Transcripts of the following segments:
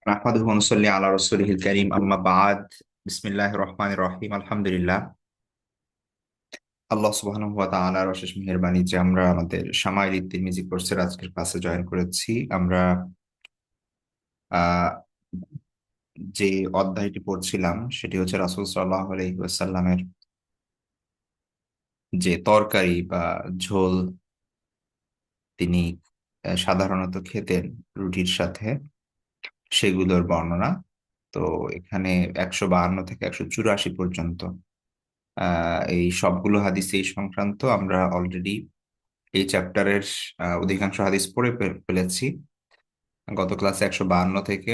নাহমাদুহু ওয়া নুসাল্লি আলা রাসূলিহিল কারীম আম্মা বা'দ। বিসমিল্লাহির রহমানির রহিম। আলহামদুলিল্লাহ। আল্লাহ সুবহানাহু ওয়া তাআলার অশেষ মেহেরবানি যে আমরা আমাদের শামাইল তিরমিজি কোর্সের আজকের ক্লাসে জয়েন করেছি। আমরা আহ যে অধ্যায়টি পড়ছিলাম সেটি হচ্ছে রাসূল সাল্লাল্লাহু আলাইহি ওয়াসাল্লামের যে তরকারি বা ঝোল তিনি সাধারণত খেতেন রুটির সাথে, সেগুলোর বর্ণনা। তো এখানে 152 থেকে 184 পর্যন্ত এই সবগুলো হাদিস এই সংক্রান্ত। আমরা অলরেডি এই চ্যাপ্টারের অধিকাংশ হাদিস পড়ে ফেলেছি। গত ক্লাসে 152 থেকে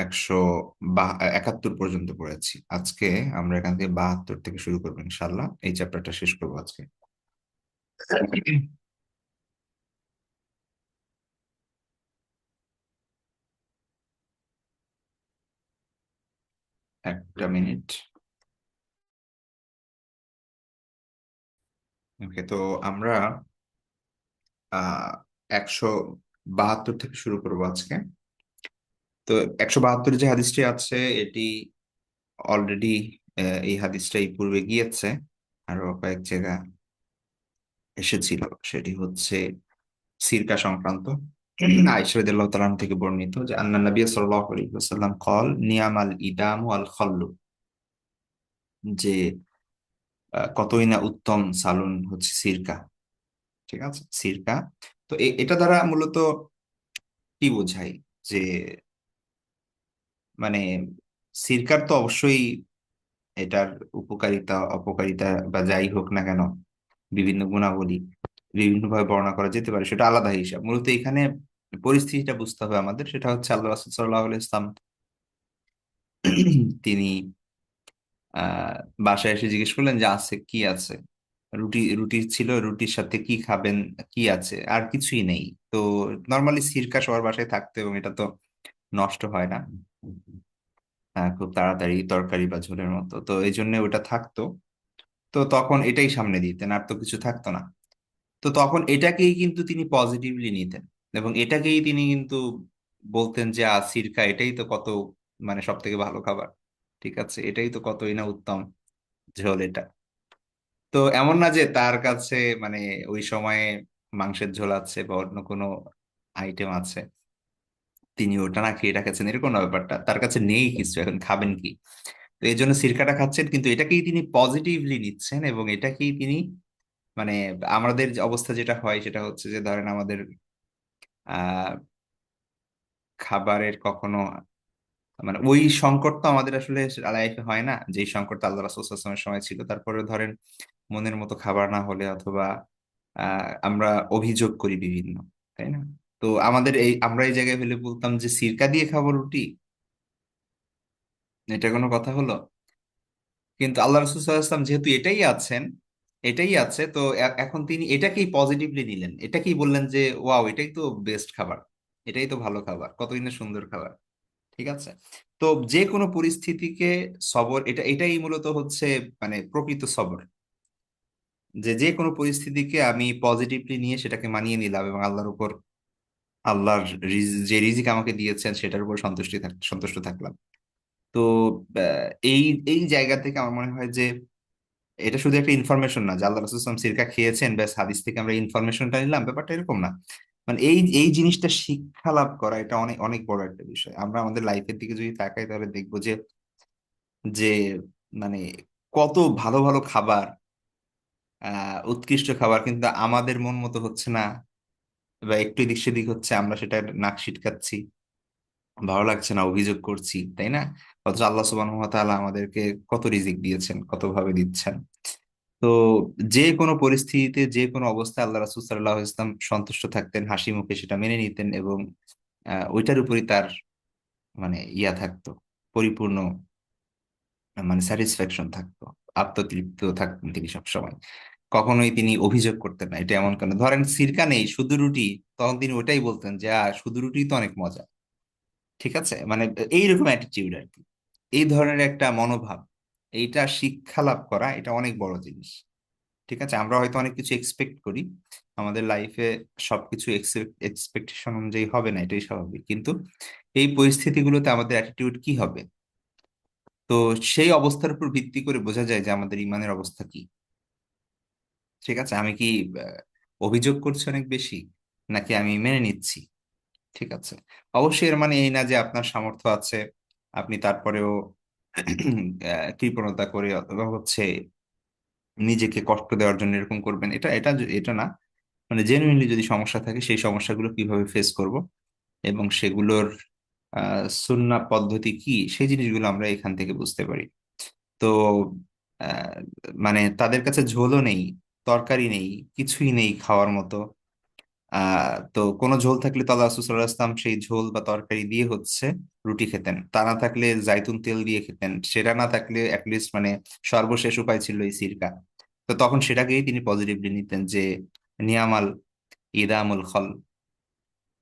171 পর্যন্ত পড়েছি। আজকে আমরা এখান থেকে 72 থেকে শুরু করবো ইনশাল্লাহ। এই চ্যাপ্টারটা শেষ করবো আজকে। একটা মিনিট। ওকে, তো আমরা 172 থেকে শুরু করবো আজকে। তো 172 যে হাদিসটি আছে এটি অলরেডি, এই হাদিসটা এই পূর্বে গিয়েছে, আরো কয়েক জায়গা এসেছিল। সেটি হচ্ছে সিরকা সংক্রান্ত। আয়েশা রাদিয়াল্লাহু তাআলা আনহা থেকে বর্ণিত যে আন্না নবী সাল্লাল্লাহু আলাইহি ওয়াসাল্লাম কল নিয়ামাল ইদামু আল খল্লু, যে কতই না উত্তম সালুন হচ্ছে সিরকা। ঠিক আছে, সিরকা। তো এটা দ্বারা মূলত কি বোঝায় যে মানে সিরকার তো অবশ্যই এটার উপকারিতা অপকারিতা বা যাই হোক না কেন বিভিন্ন গুণাবলী বিভিন্নভাবে বর্ণনা করা যেতে পারে, সেটা আলাদা হিসাব। মূলত এখানে পরিস্থিতিটা বুঝতে হবে আমাদের। সেটা হচ্ছে আল্লাহ রাসূল সাল্লাল্লাহু আলাইহি ইসলাম তিনি আহ বাসায় এসে জিজ্ঞেস করলেন যে আছে কি আছে। রুটি রুটি ছিল, রুটির সাথে কি খাবেন, কি আছে, আর কিছুই নেই। তো নর্মালি সিরকা সবার বাসায় থাকতো এবং এটা তো নষ্ট হয় না খুব তাড়াতাড়ি, তরকারি বা ঝোলের মতো। তো এই জন্য ওটা থাকতো। তো তখন এটাই সামনে দিতেন, আর তো কিছু থাকতো না। তো তখন এটাকেই কিন্তু তিনি পজিটিভলি নিতেন এবং এটাকেই তিনি কিন্তু বলতেন যে সিরকা এটাই তো কত, মানে সব থেকে ভালো খাবার। ঠিক আছে, এটাই তো কতই না উত্তম ঝোল এটা। তো এমন না যে তার কাছে মানে ওই সময়ে মাংসের ঝোল আছে বা অন্য কোনো আইটেম আছে, তিনি ওটা না খেয়ে রেখেছেন, এরকম না ব্যাপারটা। তার কাছে নেই কিছু, এখন খাবেন কি? তো এই জন্য সিরকাটা খাচ্ছেন, কিন্তু এটাকেই তিনি পজিটিভলি নিচ্ছেন এবং এটাকেই তিনি মানে আমাদের যে অবস্থা যেটা হয় সেটা হচ্ছে যে ধরেন আমাদের আহ খাবারের কখনো মানে ওই সংকট তো আমাদের আসলে লাইফে হয় না, যেই সংকট আল্লাহ রাসূল সাল্লাল্লাহু আলাইহি ওয়াসাল্লামের সময় ছিল। তারপরে ধরেন মনের মতো খাবার না হলে অথবা আমরা অভিযোগ করি বিভিন্ন, তাই না? তো আমাদের আমরা এই জায়গায় হলে বলতাম যে সিরকা দিয়ে খাবো রুটি, এটা কোনো কথা হলো? কিন্তু আল্লাহ রাসূল সাল্লাল্লাহু আলাইহি ওয়াসাল্লাম যেহেতু এটাই আছেন, এটাই আছে, তো এখন তিনি এটাকেই পজিটিভলি নিলেন, এটাকেই বললেন যে ওয়াও, এটাই তো বেস্ট খাবার, এটাই তো ভালো খাবার, কতই না সুন্দর খাবার। ঠিক আছে। তো যে কোনো পরিস্থিতিকে সবর, এটাই মূলত হচ্ছে মানে প্রকৃত সবর, যে যে কোনো পরিস্থিতিকে আমি পজিটিভলি নিয়ে সেটাকে মানিয়ে নিলাম এবং আল্লাহর উপর, আল্লাহর যে রিজিক আমাকে দিয়েছেন সেটার উপর সন্তুষ্ট থাকলাম। তো এই এই জায়গা থেকে আমার মনে হয় যে এটা শুধু একটা ইনফরমেশন না যে আল্লাহ রাসূল সাল্লাল্লাহু আলাইহি ওয়াসাল্লাম সিরকা খেয়েছেন, ব্যাস হাদিস থেকে আমরা ইনফরমেশনটা নিলাম, ব্যাপারটা এরকম না। মানে এই এই জিনিসটা শিক্ষা লাভ করা এটা অনেক অনেক বড় একটা বিষয়। আমরা আমাদের লাইফের দিকে যদি তাকাই তাহলে দেখবো যে যে মানে কত ভালো ভালো খাবার, উৎকৃষ্ট খাবার, কিন্তু আমাদের মন মতো হচ্ছে না বা একটু এদিক সেদিক হচ্ছে, আমরা সেটা নাক সিটকাচ্ছি, ভালো লাগছে না, অভিযোগ করছি, তাই না? অথচ আল্লাহ সুবহানাহু ওয়া তাআলা আমাদেরকে কত রিজিক দিয়েছেন, কত ভাবে দিচ্ছেন। তো যে কোনো পরিস্থিতিতে যে কোনো অবস্থায় আল্লাহ রাসূল সাল্লাল্লাহু আলাইহি ওয়াসাল্লাম সন্তুষ্ট থাকতেন, হাসি মুখে সেটা মেনে নিতেন এবং ওইটার উপরই তার মানে থাকতো, পরিপূর্ণ মানে স্যাটিসফ্যাকশন থাকতো, আত্মতৃপ্ত থাকতেন তিনি সবসময়। কখনোই তিনি অভিযোগ করতেন না এটা এমন কেন, ধরেন সিরকা নেই শুধু রুটি, তখন তিনি ওটাই বলতেন যে শুধু রুটি তো অনেক মজা। ঠিক আছে, মানে এইরকম অ্যাটিটিউড আর কি, এই ধরনের একটা মনোভাব, এইটা শিক্ষা লাভ করা এটা অনেক বড় জিনিস। ঠিক আছে, আমরা হয়তো অনেক কিছু এক্সপেক্ট করি, আমাদের লাইফে সবকিছু এক্সপেকটেশন অনুযায়ী হবে না, এটাই স্বাভাবিক। কিন্তু এই পরিস্থিতিগুলোতে আমাদের অ্যাটিটিউড কি হবে? তো সেই অবস্থার উপর ভিত্তি করে বোঝা যায় যে আমাদের ইমানের অবস্থা কি। ঠিক আছে, আমি কি আহ, অভিযোগ করছি অনেক বেশি, নাকি আমি মেনে নিচ্ছি? ঠিক আছে। অবশ্যই এর মানে এই না যে আপনার সামর্থ্য আছে, আপনি তারপরেও কৃপণতা করে অথবা হচ্ছে নিজেকে কষ্ট দেওয়ার জন্য এরকম করবেন, এটা এটা এটা না। মানে জেনুইনলি যদি সমস্যা থাকে, সেই সমস্যাগুলো কিভাবে ফেস করব এবং সেগুলোর সুন্নাহ পদ্ধতি কি, সেই জিনিসগুলো আমরা এখান থেকে বুঝতে পারি। তো আহ, মানে তাদের কাছে ঝোলও নেই, তরকারি নেই, কিছুই নেই খাওয়ার মতো। তো কোনো ঝোল থাকলে তো আল্লাহ রাসূল সাল্লাল্লাহু আলাইহি ওয়াসাল্লাম সেই ঝোল বা তরকারি দিয়ে হচ্ছে রুটি খেতেন। তা না থাকলে জাইতুন তেল দিয়ে খেতেন। সেটা না থাকলে অ্যাটলিস্ট মানে সর্বশেষ উপায় ছিল এই সিরকা। তো তখন সেটাকেই তিনি পজিটিভলি নিতেন যে নিয়ামাল ইদামুল খল,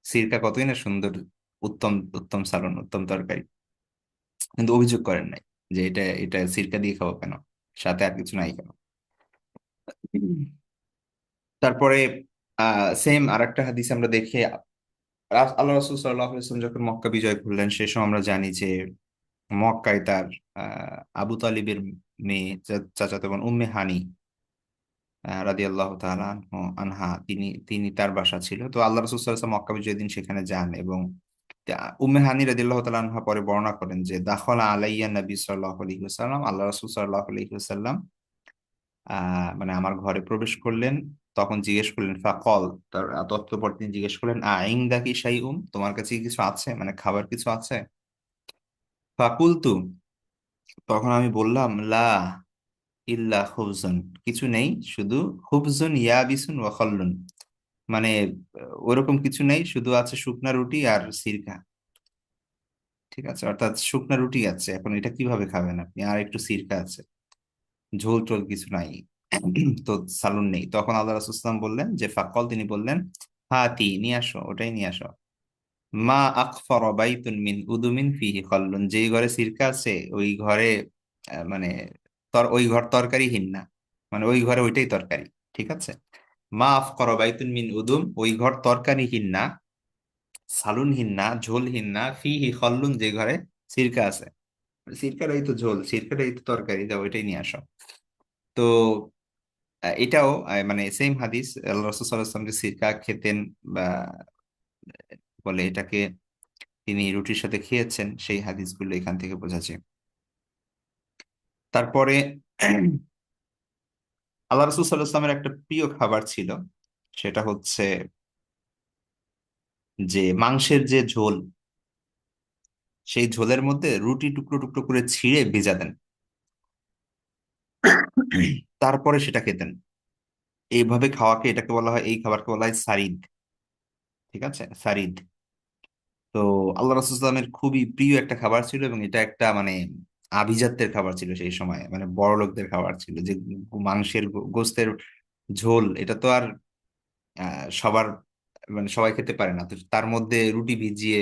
সিরকা কতই না সুন্দর, উত্তম উত্তম সালন, উত্তম তরকারি। কিন্তু অভিযোগ করেন নাই যে এটা এটা সিরকা দিয়ে খাবো কেন, সাথে আর কিছু নাই কেন। তারপরে সেম আরেকটা হাদিস আমরা দেখি, আল্লাহ রাসূল সাল্লাল্লাহু আলাইহি ওয়াসাল্লাম যখন মক্কা বিজয় করলেন, সে সময় আমরা জানি যে মক্কায় তার আবু তালিবের মেয়ে, চাচাতো বোন উম্মে হানি রাদিয়াল্লাহু তাআলা আনহা, তিনি তিনি তার বাসা ছিল। তো আল্লাহ রাসূল সাল্লাল্লাহু আলাইহি ওয়াসাল্লাম মক্কা বিজয়ের দিন সেখানে যান, এবং উম্মে হানি রাদিয়াল্লাহু তাআলা আনহা পরে বর্ণনা করেন যে দাখলা আলাইয়া নবী সাল্লাল্লাহু আলাইহি ওয়াসাল্লাম, আল্লাহ রাসূল সাল্লাল্লাহু আলাইহি ওয়াসাল্লাম মানে আমার ঘরে প্রবেশ করলেন। তখন জিজ্ঞেস করলেন ফাকল, তার তত্ত্বপর তিনি জিজ্ঞেস করলেন আইনদাকি শাইউম, তোমার কাছে কি কিছু আছে, মানে খাবার কিছু আছে? ফাকুলতু, তখন আমি বললাম লা ইল্লা খুবজুন, কিছু নেই, শুধু খুবজুন ইয়াবিসুন ওয়া খাল্লুন, মানে ওরকম কিছু নেই, শুধু আছে শুকনা রুটি আর সিরকা। ঠিক আছে, অর্থাৎ শুকনা রুটি আছে, এখন এটা কিভাবে খাবেন আপনি, আর একটু সিরকা আছে, ঝোল টোল কিছু নাই। তো সালুন নেই। তখন আল্লাহ রাসূল সাল্লাল্লাহু আলাইহি ওয়াসাল্লাম বললেন যে ফাকল, তিনি বললেন হাতি, নিয়ে আসো, ওটাই নিয়ে আসো। মা আকফর বাইতুন মিন উদুমিন ফিহি খাল্লুন, যেই ঘরে সিরকা আছে ওই ঘরে মানে ওই ঘর তরকারিহীন না, মানে ওই ঘরে ওইটাই তরকারি। ঠিক আছে, মা আফকর বাইতুন মিন উদুম, ওই ঘর তরকারিহীন না, সালুনহীন না, ঝোলহীন না, ফিহি খাল্লুন, যে ঘরে সিরকা আছে। সিরকাটাই তো ঝোল, সিরকাটাই তো তরকারি, দাও ওইটাই নিয়ে আসো। তো এটাও মানে সেম হাদিস, আল্লাহ রাসূল সাল্লাল্লাহু আলাইহি ওয়াসাল্লাম যে সিরকা খেতেন বা বলে এটাকে তিনি রুটির সাথে খেয়েছেন, সেই হাদিসগুলো এখান থেকে বোঝা যায়। তারপরে আল্লাহ রসুল সাল্লাহ আসলামের একটা প্রিয় খাবার ছিল, সেটা হচ্ছে যে মাংসের যে ঝোল, সেই ঝোলের মধ্যে রুটি টুকরো টুকরো করে ছিঁড়ে ভেজা দেন, তারপরে সেটা খেতেন। এইভাবে খাওয়াকে, এটাকে বলা হয়, এই খাবারকে বলা হয় সারিদ। ঠিক আছে, সারিদ। তো আল্লাহ রাসূল সাল্লাল্লাহু আলাইহি ওয়াসাল্লামের খুবই প্রিয় একটা খাবার ছিল, এবং এটা একটা মানে আভিজাত্যের খাবার ছিল সেই সময়, মানে বড় লোকদের খাবার ছিল যে মাংসের গোস্তের ঝোল, এটা তো আর সবার মানে সবাই খেতে পারে না। তো তার মধ্যে রুটি ভিজিয়ে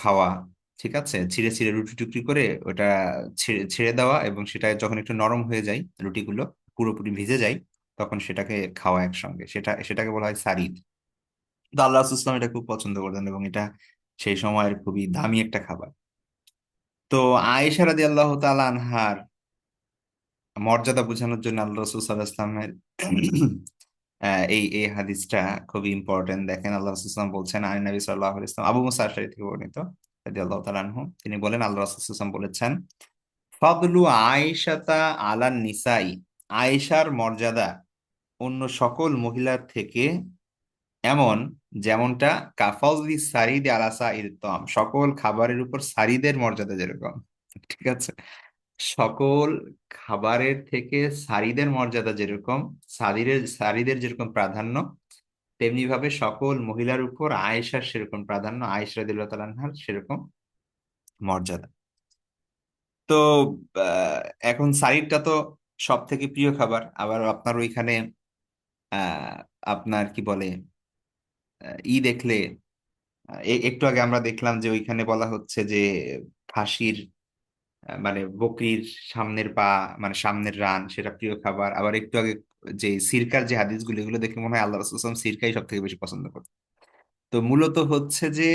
খাওয়া, ঠিক আছে, ছিঁড়ে ছিঁড়ে রুটি টুকরি করে ওটা ছেড়ে ছেড়ে দেওয়া, এবং সেটা যখন একটু নরম হয়ে যায়, রুটিগুলো পুরোপুরি ভিজে যায়, তখন সেটাকে খাওয়া একসঙ্গে, সেটাকে বলা হয় সারিদ। তো আল্লাহ রাসূলুল্লাহ সাল্লাল্লাহু আলাইহি ওয়াসাল্লাম এটা খুব পছন্দ করতেন, এবং এটা সেই সময়ের খুবই দামি একটা খাবার। তো আয়েশা রাদিয়াল্লাহু তাআলা আনহার মর্যাদা বোঝানোর জন্য আল্লাহ রাসূল সাল্লাল্লাহু আলাইহি ওয়াসাল্লামের এই এই হাদিসটা খুবই ইম্পর্টেন্ট। দেখেন আল্লাহ রাসূল সাল্লাল্লাহু আলাইহি ওয়াসাল্লাম বলছেন, আন নবী সাল্লাল্লাহু আলাইহি ওয়াসাল্লাম, আবু মুসা আশআরী থেকে বর্ণিত রাদিয়াল্লাহু তাআলা আনহু, তিনি বলেন আল্লাহ রাসূল সাল্লাল্লাহু আলাইহি ওয়াসাল্লাম বলেছেন ফাদলু আয়েশাতা আলান নিসাই, আয়েশার মর্যাদা অন্য সকল মহিলার থেকে এমন যেমনটা কাফাজলি সারিদ আলাসা ইরতম, সকল খাবারের উপর সারিদের মর্যাদা যেরকম। ঠিক আছে, সকল খাবারের থেকে সারিদের মর্যাদা যেরকম, সারিদের যেরকম প্রাধান্য, তেমনি ভাবে সকল মহিলার উপর আয়েশার সেরকম প্রাধান্য, আয়েশা রাদিয়াল্লাহু তাআলা আনহার সেরকম মর্যাদা। তো আহ, এখন সারিরটা তো সব থেকে প্রিয় খাবার। আবার আপনার ওইখানে আহ আপনার কি বলে দেখলে একটু আগে আমরা দেখলাম যে ওইখানে বলা হচ্ছে যে খাসির মানে বকরির সামনের পা, মানে সামনের রান, সেটা প্রিয় খাবার। আবার একটু আগে যে সিরকার যে হাদিসগুলো, এগুলো দেখে মনে হয় আল্লাহ রাসূল সাল্লাল্লাহু আলাইহি ওয়াসাল্লাম সিরকাই সব থেকে বেশি পছন্দ করতেন। তো মূলত হচ্ছে যে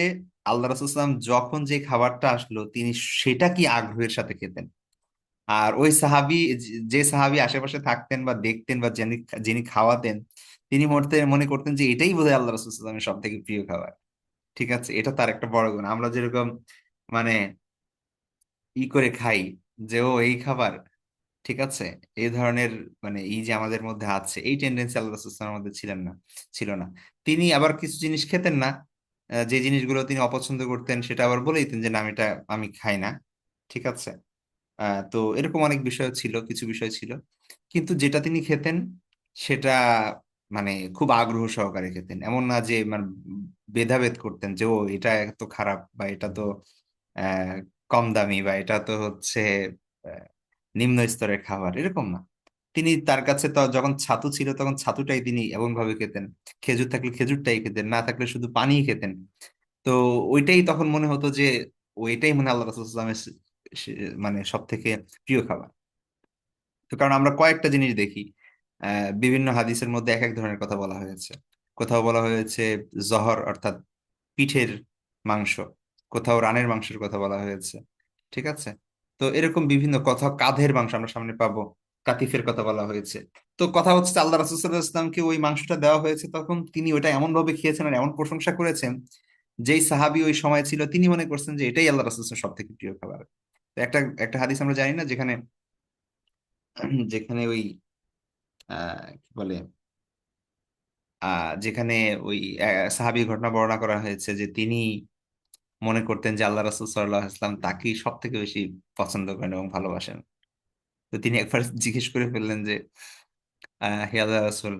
আল্লাহ রাসূল সাল্লাল্লাহু আলাইহি ওয়াসাল্লাম যখন যে খাবারটা আসলো তিনি সেটা কি আগ্রহের সাথে খেতেন। আর ওই সাহাবি, যে সাহাবি আশেপাশে থাকতেন বা দেখতেন বা যিনি যিনি খাওয়াতেন, তিনি মনে করতেন যে এটাই বোধহয় আল্লাহ রাসূল সাল্লাল্লাহু আলাইহি ওয়াসাল্লামের সব থেকে প্রিয় খাবার। ঠিক আছে, এটা তার একটা বড় গুণ। আমরা যেরকম মানে করে খাই যে ও এই খাবার, ঠিক আছে, এই ধরনের মানে এই যে আমাদের মধ্যে আছে এই টেন্ডেন্সি আল্লাহ রাসূল সাল্লাল্লাহু আলাইহি ওয়াসাল্লামের মধ্যে ছিল না। তিনি আবার কিছু জিনিস খেতেন না, যে জিনিসগুলো তিনি অপছন্দ করতেন সেটা আবার বলে দিতেন যে না, আমি এটা আমি খাই না। ঠিক আছে। তো এরকম অনেক বিষয় ছিল, কিছু বিষয় ছিল, কিন্তু যেটা তিনি খেতেন সেটা মানে খুব আগ্রহ সহকারে খেতেন। এমন না যে মানে ভেদাভেদ করতেন যে ও এটা এত খারাপ বা এটা তো আহ কম দামি বা এটা তো হচ্ছে আহ, নিম্ন স্তরের খাবার, এরকম না। তিনি তার কাছে তো যখন ছাতু ছিল তখন ছাতুটাই তিনি এমন ভাবে খেতেন, খেজুর থাকলে খেজুরটাই খেতেন, না থাকলে শুধু পানিই খেতেন। তো ওইটাই তখন মনে হতো যে ওইটাই মনে হয় আল্লাহ রাসূলুল্লাহ সাল্লাল্লাহু আলাইহি ওয়াসাল্লামের মানে সব থেকে প্রিয় খাবার। তো কারণ আমরা কয়েকটা জিনিস দেখি, বিভিন্ন হাদিসের মধ্যে এক এক ধরনের কথা বলা হয়েছে। কোথাও বলা হয়েছে জহর অর্থাৎ পিঠের মাংস, কোথাও রানের মাংসের কথা বলা হয়েছে। ঠিক আছে। তো এরকম বিভিন্ন কথা, কাঁধের মাংস আমরা সামনে পাবো, কাতিফের কথা বলা হয়েছে। তো কথা হচ্ছে আল্লাহ রাসূল সাল্লাল্লাহু আলাইহি ওয়াসাল্লামকে ওই মাংসটা দেওয়া হয়েছে, তখন তিনি ওটা এমন ভাবে খেয়েছেন আর এমন প্রশংসা করেছেন, যেই সাহাবী ওই সময় ছিল তিনি মনে করছেন যে এটাই আল্লাহ রাসূল সব থেকে প্রিয় খাবার। তো একটা একটা হাদিস আমরা জানি না, যেখানে যেখানে ওই কি বলে যেখানে ওই সাহাবীর ঘটনা বর্ণনা করা হয়েছে যে তিনি মনে করতেন যে আল্লাহ রাসূল সাল্লাল্লাহু আলাইহি ওয়াসাল্লাম তাকেই সব থেকে বেশি পছন্দ করেন এবং ভালোবাসেন। তো তিনি একবার জিজ্ঞেস করে ফেললেন যে হে আল্লাহ রাসূল,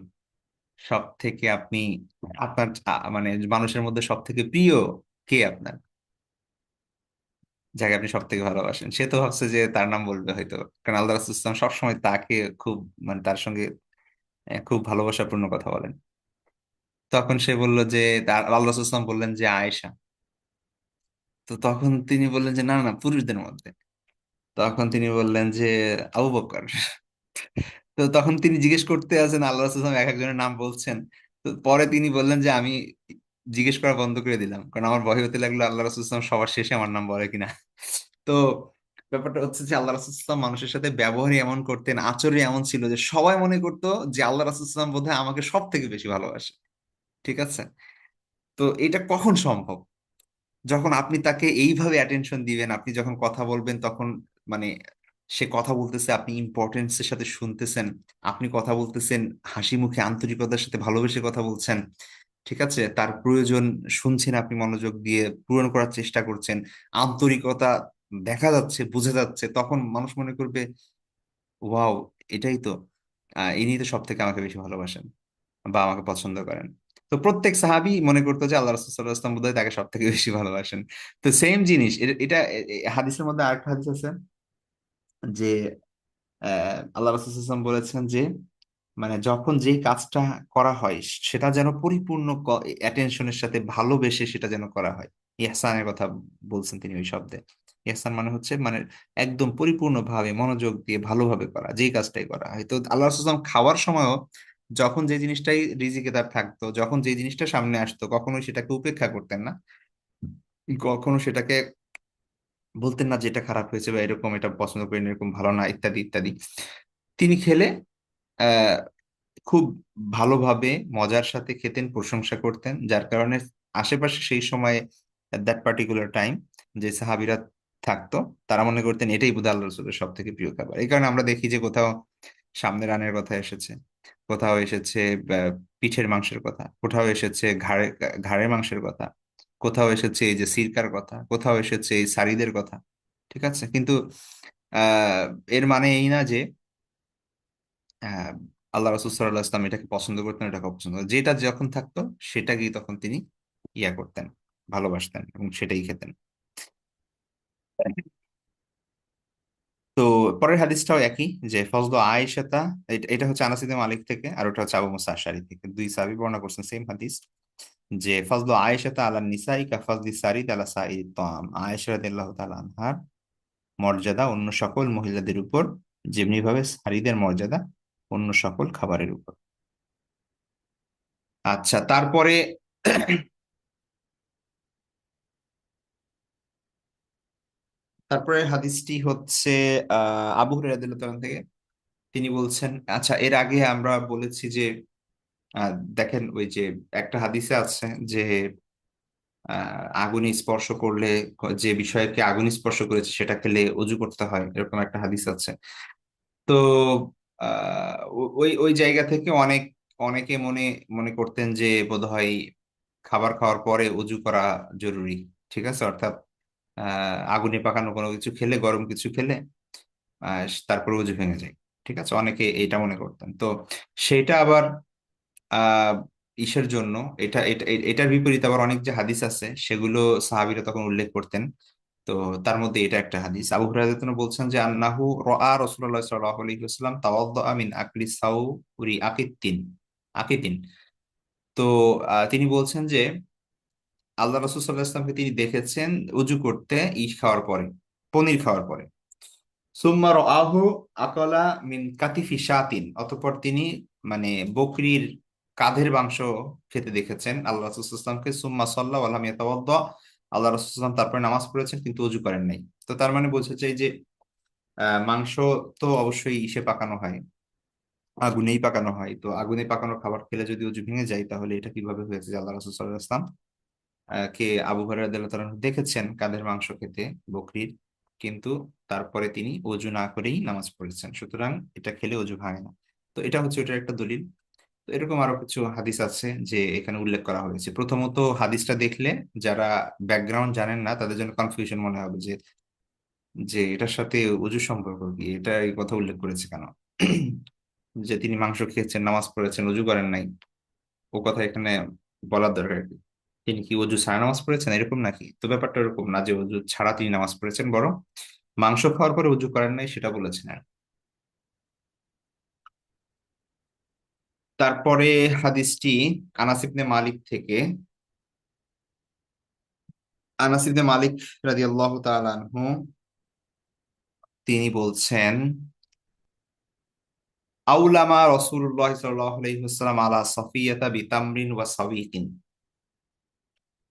সব থেকে আপনি আপনার মানে মানুষের মধ্যে সব থেকে প্রিয় কে আপনার, যাকে আপনি সব থেকে ভালোবাসেন। সে তো ভাবছে যে তার নাম বলবে হয়তো, কারণ আল্লাহ রাসূল সাল্লাল্লাহু আলাইহি ওয়াসাল্লাম সবসময় তাকে খুব মানে তার সঙ্গে খুব ভালোবাসাপূর্ণ কথা বলেন। তখন সে বলল যে তার আল্লাহ রাসূল সাল্লাল্লাহু আলাইহি ওয়াসাল্লাম বললেন যে আয়েশা। তো তখন তিনি বললেন যে না না, পুরুষদের মধ্যে। তখন তিনি বললেন যে আবু বকর। তো তখন তিনি জিজ্ঞেস করতে আছেন, আল্লাহ রাসূল সাল্লাল্লাহু আলাইহি ওয়াসাল্লাম এক একজনের নাম বলছেন। তো পরে তিনি বললেন যে আমি জিজ্ঞেস করা বন্ধ করে দিলাম, কারণ আমার ভয় হতে লাগলো আল্লাহ রাসূল সাল্লাল্লাহু আলাইহি ওয়াসাল্লাম সবার শেষে আমার নাম বলে কিনা। তো ব্যাপারটা হচ্ছে যে আল্লাহ রাসূল সাল্লাল্লাহু আলাইহি ওয়াসাল্লাম মানুষের সাথে ব্যবহারই এমন করতেন, আচরণই এমন ছিল যে সবাই মনে করতো যে আল্লাহ রাসূল সাল্লাল্লাহু আলাইহি ওয়াসাল্লাম বোধহয় আমাকে সব থেকে বেশি ভালোবাসে। ঠিক আছে। তো এটা কখন সম্ভব? যখন আপনি তাকে এইভাবে অ্যাটেনশন দিবেন, আপনি যখন কথা বলবেন তখন মানে সে কথা বলতেছে, আপনি ইম্পর্টেন্সের সাথে শুনতেছেন, আপনি কথা বলতেছেন হাসি মুখে আন্তরিকতার সাথে ভালোবেসে কথা বলছেন। ঠিক আছে, তার প্রয়োজন শুনছেন, আপনি মনোযোগ দিয়ে পূরণ করার চেষ্টা করছেন, আন্তরিকতা দেখা যাচ্ছে, বোঝা যাচ্ছে, তখন মানুষ মনে করবে ওয়াও, এটাই তো ইনি তো সব থেকে আমাকে বেশি ভালোবাসেন বা আমাকে পছন্দ করেন। তো প্রত্যেক সাহাবী মনে করতো যে আল্লাহ রাসূল সাল্লাল্লাহু আলাইহি ওয়াসাল্লাম বোধহয় তাকে সব থেকে বেশি ভালোবাসেন। তো সেম জিনিস এটা হাদিসের মধ্যে আরেকটা হাদিস আছে যে আল্লাহ রাসূল সাল্লাল্লাহু আলাইহি ওয়াসাল্লাম বলেছেন যে মানে যখন যে কাজটা করা হয় সেটা যেন পরিপূর্ণ অ্যাটেনশনের সাথে ভালোবেসে সেটা যেন করা হয়। ইহসানের কথা বলছেন তিনি ওই শব্দে। ইহসান মানে হচ্ছে মানে একদম পরিপূর্ণভাবে মনোযোগ দিয়ে ভালোভাবে করা, যেই কাজটাই করা হয়। তো আল্লাহ রাসূল সাল্লাল্লাহু আলাইহি ওয়াসাল্লাম খাওয়ার সময়ও যখন যে জিনিসটাই রিজিকে তার থাকতো, যখন যে জিনিসটা সামনে আসতো, কখনোই সেটাকে উপেক্ষা করতেন না, কখনো সেটাকে বলতেন না যে এটা খারাপ হয়েছে বা এরকম, এটা পছন্দ করেন, এরকম ভালো না, ইত্যাদি ইত্যাদি। তিনি খেলে আহ খুব ভালোভাবে মজার সাথে খেতেন, প্রশংসা করতেন, যার কারণে আশেপাশে সেই সময়ে দ্যাট পার্টিকুলার টাইম যে সাহাবীরা থাকতো তারা মনে করতেন এটাই বোধহয় আল্লাহ রসুলের সব থেকে প্রিয় খাবার। এই কারণে আমরা দেখি যে কোথাও সামনে রানের কথা এসেছে, কোথাও এসেছে আহ, পিঠের মাংসের কথা, কোথাও এসেছে ঘাড়ের মাংসের কথা, কোথাও এসেছে এই যে সিরকার কথা, কোথাও এসেছে এই সারিদের কথা। ঠিক আছে, কিন্তু আহ এর মানে এই না যে আহ, আল্লাহ রসুল সাল্লাহ ইসলাম এটাকে পছন্দ করতেন, এটাকে অপছন্দ করতেন। যেটা যখন থাকতো সেটাকেই তখন তিনি ইয়া করতেন, ভালোবাসতেন এবং সেটাই খেতেন। তো পরের হাদিসটাও একই, যে ফজলু আয়েশাতা, এটা হচ্ছে আনাস ইবনে মালিক থেকে, আর ওটা হচ্ছে আবু মুসা আশআরী থেকে, দুই সাহাবী বর্ণনা করছেন সেম হাদিস, যে ফজলু আয়েশাতা আলা নিসাই কা ফজলি সারিদ আলা সাইদ তাম। আয়েশা রাদিয়াল্লাহু তাআলা আনহার মর্যাদা অন্য সকল মহিলাদের উপর যেমনি ভাবে সারিদের মর্যাদা অন্য সকল খাবারের উপর। আচ্ছা, তারপরে তারপরে হাদিসটি হচ্ছে আবু হুরায়রা রাদিয়াল্লাহু তাআলা থেকে। তিনি বলছেন, আচ্ছা এর আগে আমরা বলেছি যে দেখেন ওই যে একটা হাদিসে আছে যে আগুনে স্পর্শ করলে, যে বিষয়কে আগুন স্পর্শ করেছে সেটা খেলে অজু করতে হয়, এরকম একটা হাদিস আছে। তো ওই ওই জায়গা থেকে অনেকে মনে মনে করতেন যে বোধহয় খাবার খাওয়ার পরে অজু করা জরুরি। ঠিক আছে, অর্থাৎ আগুনে পাকানো কোনো কিছু খেলে, গরম কিছু খেলে তারপরে অজু ভেঙে যায়। ঠিক আছে, অনেকে এটা মনে করতেন। তো সেটা আবার আহ ইসের জন্য, এটার বিপরীতে আবার অনেক যে হাদিস আছে সেগুলো সাহাবীরা তখন উল্লেখ করতেন। তো তার মধ্যে এটা একটা হাদিস। আবু হুরায়রা তিনি বলছেন যে আন্নাহু রাআ রাসূলুল্লাহ সাল্লাল্লাহু আলাইহি ওয়াসাল্লাম তাওয়াদ্দাআ মিন আকলি সাউরি আকিতিন আকিতিন। তো তিনি বলছেন যে আল্লাহ রাসূল সাল্লাল্লাহু আলাইহি ওয়াসাল্লামকে তিনি দেখেছেন উযু করতে খাওয়ার পরে, পনির খাওয়ার পরে। সুম্মা রাআহু আকলা মিন কাতিফি শাতিন, অতঃপর তিনি মানে বকরির কাঁধের মাংস খেতে দেখেছেন আল্লাহ রাসূল সাল্লাল্লাহু আলাইহি ওয়াসাল্লামকে। সুম্মা সাল্লা ওয়া লাম ইয়াতাওয়াদ্দা, আল্লাহ রাসূল সাল্লাল্লাহু আলাইহি ওয়াসাল্লাম তারপরে নামাজ পড়েছেন কিন্তু ওযু করেন নাই। তো তার মানে বোঝা যায় যে মাংস তো অবশ্যই ইসে পাকানো হয়, আগুনেই পাকানো হয়। তো আগুনে পাকানো খাবার খেলে যদি অজু ভেঙে যায়, তাহলে এটা কিভাবে হয়েছে যে আল্লাহ রাসূল সাল্লাল্লাহু আলাইহি ওয়াসাল্লাম কে আবু হুরায়রা রাদিয়াল্লাহু তাআলা দেখেছেন কাদের মাংস খেতে, বকরির, কিন্তু তারপরে তিনি অজু না করেই নামাজ পড়েছেন, সুতরাং এটা খেলে অজু ভাঙে না। তো এটা হচ্ছে ওটার একটা দলিল। তো এরকম আরো কিছু হাদিস আছে যে এখানে উল্লেখ করা হয়েছে। প্রথমত হাদিসটা দেখলে যারা ব্যাকগ্রাউন্ড জানেন না তাদের জন্য কনফিউশন মনে হবে যে যে এটার সাথে অজুর সম্পর্ক কি, এটা এই কথা উল্লেখ করেছে কেন? যে তিনি মাংস খেয়েছেন, নামাজ পড়েছেন, অজু করেন নাই, ও কথা এখানে বলার দরকার কি? তিনি কি অজু ছাড়া নামাজ পড়েছেন এরকম নাকি? তো ব্যাপারটা এরকম না যে অজু ছাড়া তিনি নামাজ পড়েছেন, বরং মাংস খাওয়ার পরে অজু করেন নাই সেটা বলেছেন আর। তারপরে হাদিসটি আনাস ইবনে মালিক থেকে। আনাস ইবনে মালিক রাদিয়াল্লাহু তাআলা আনহু তিনি বলছেন, আউলামা রাসূলুল্লাহ সাল্লাল্লাহু আলাইহি ওয়াসাল্লাম আলা সাফিয়াতা বিতামরিন ওয়া সাবিকিন।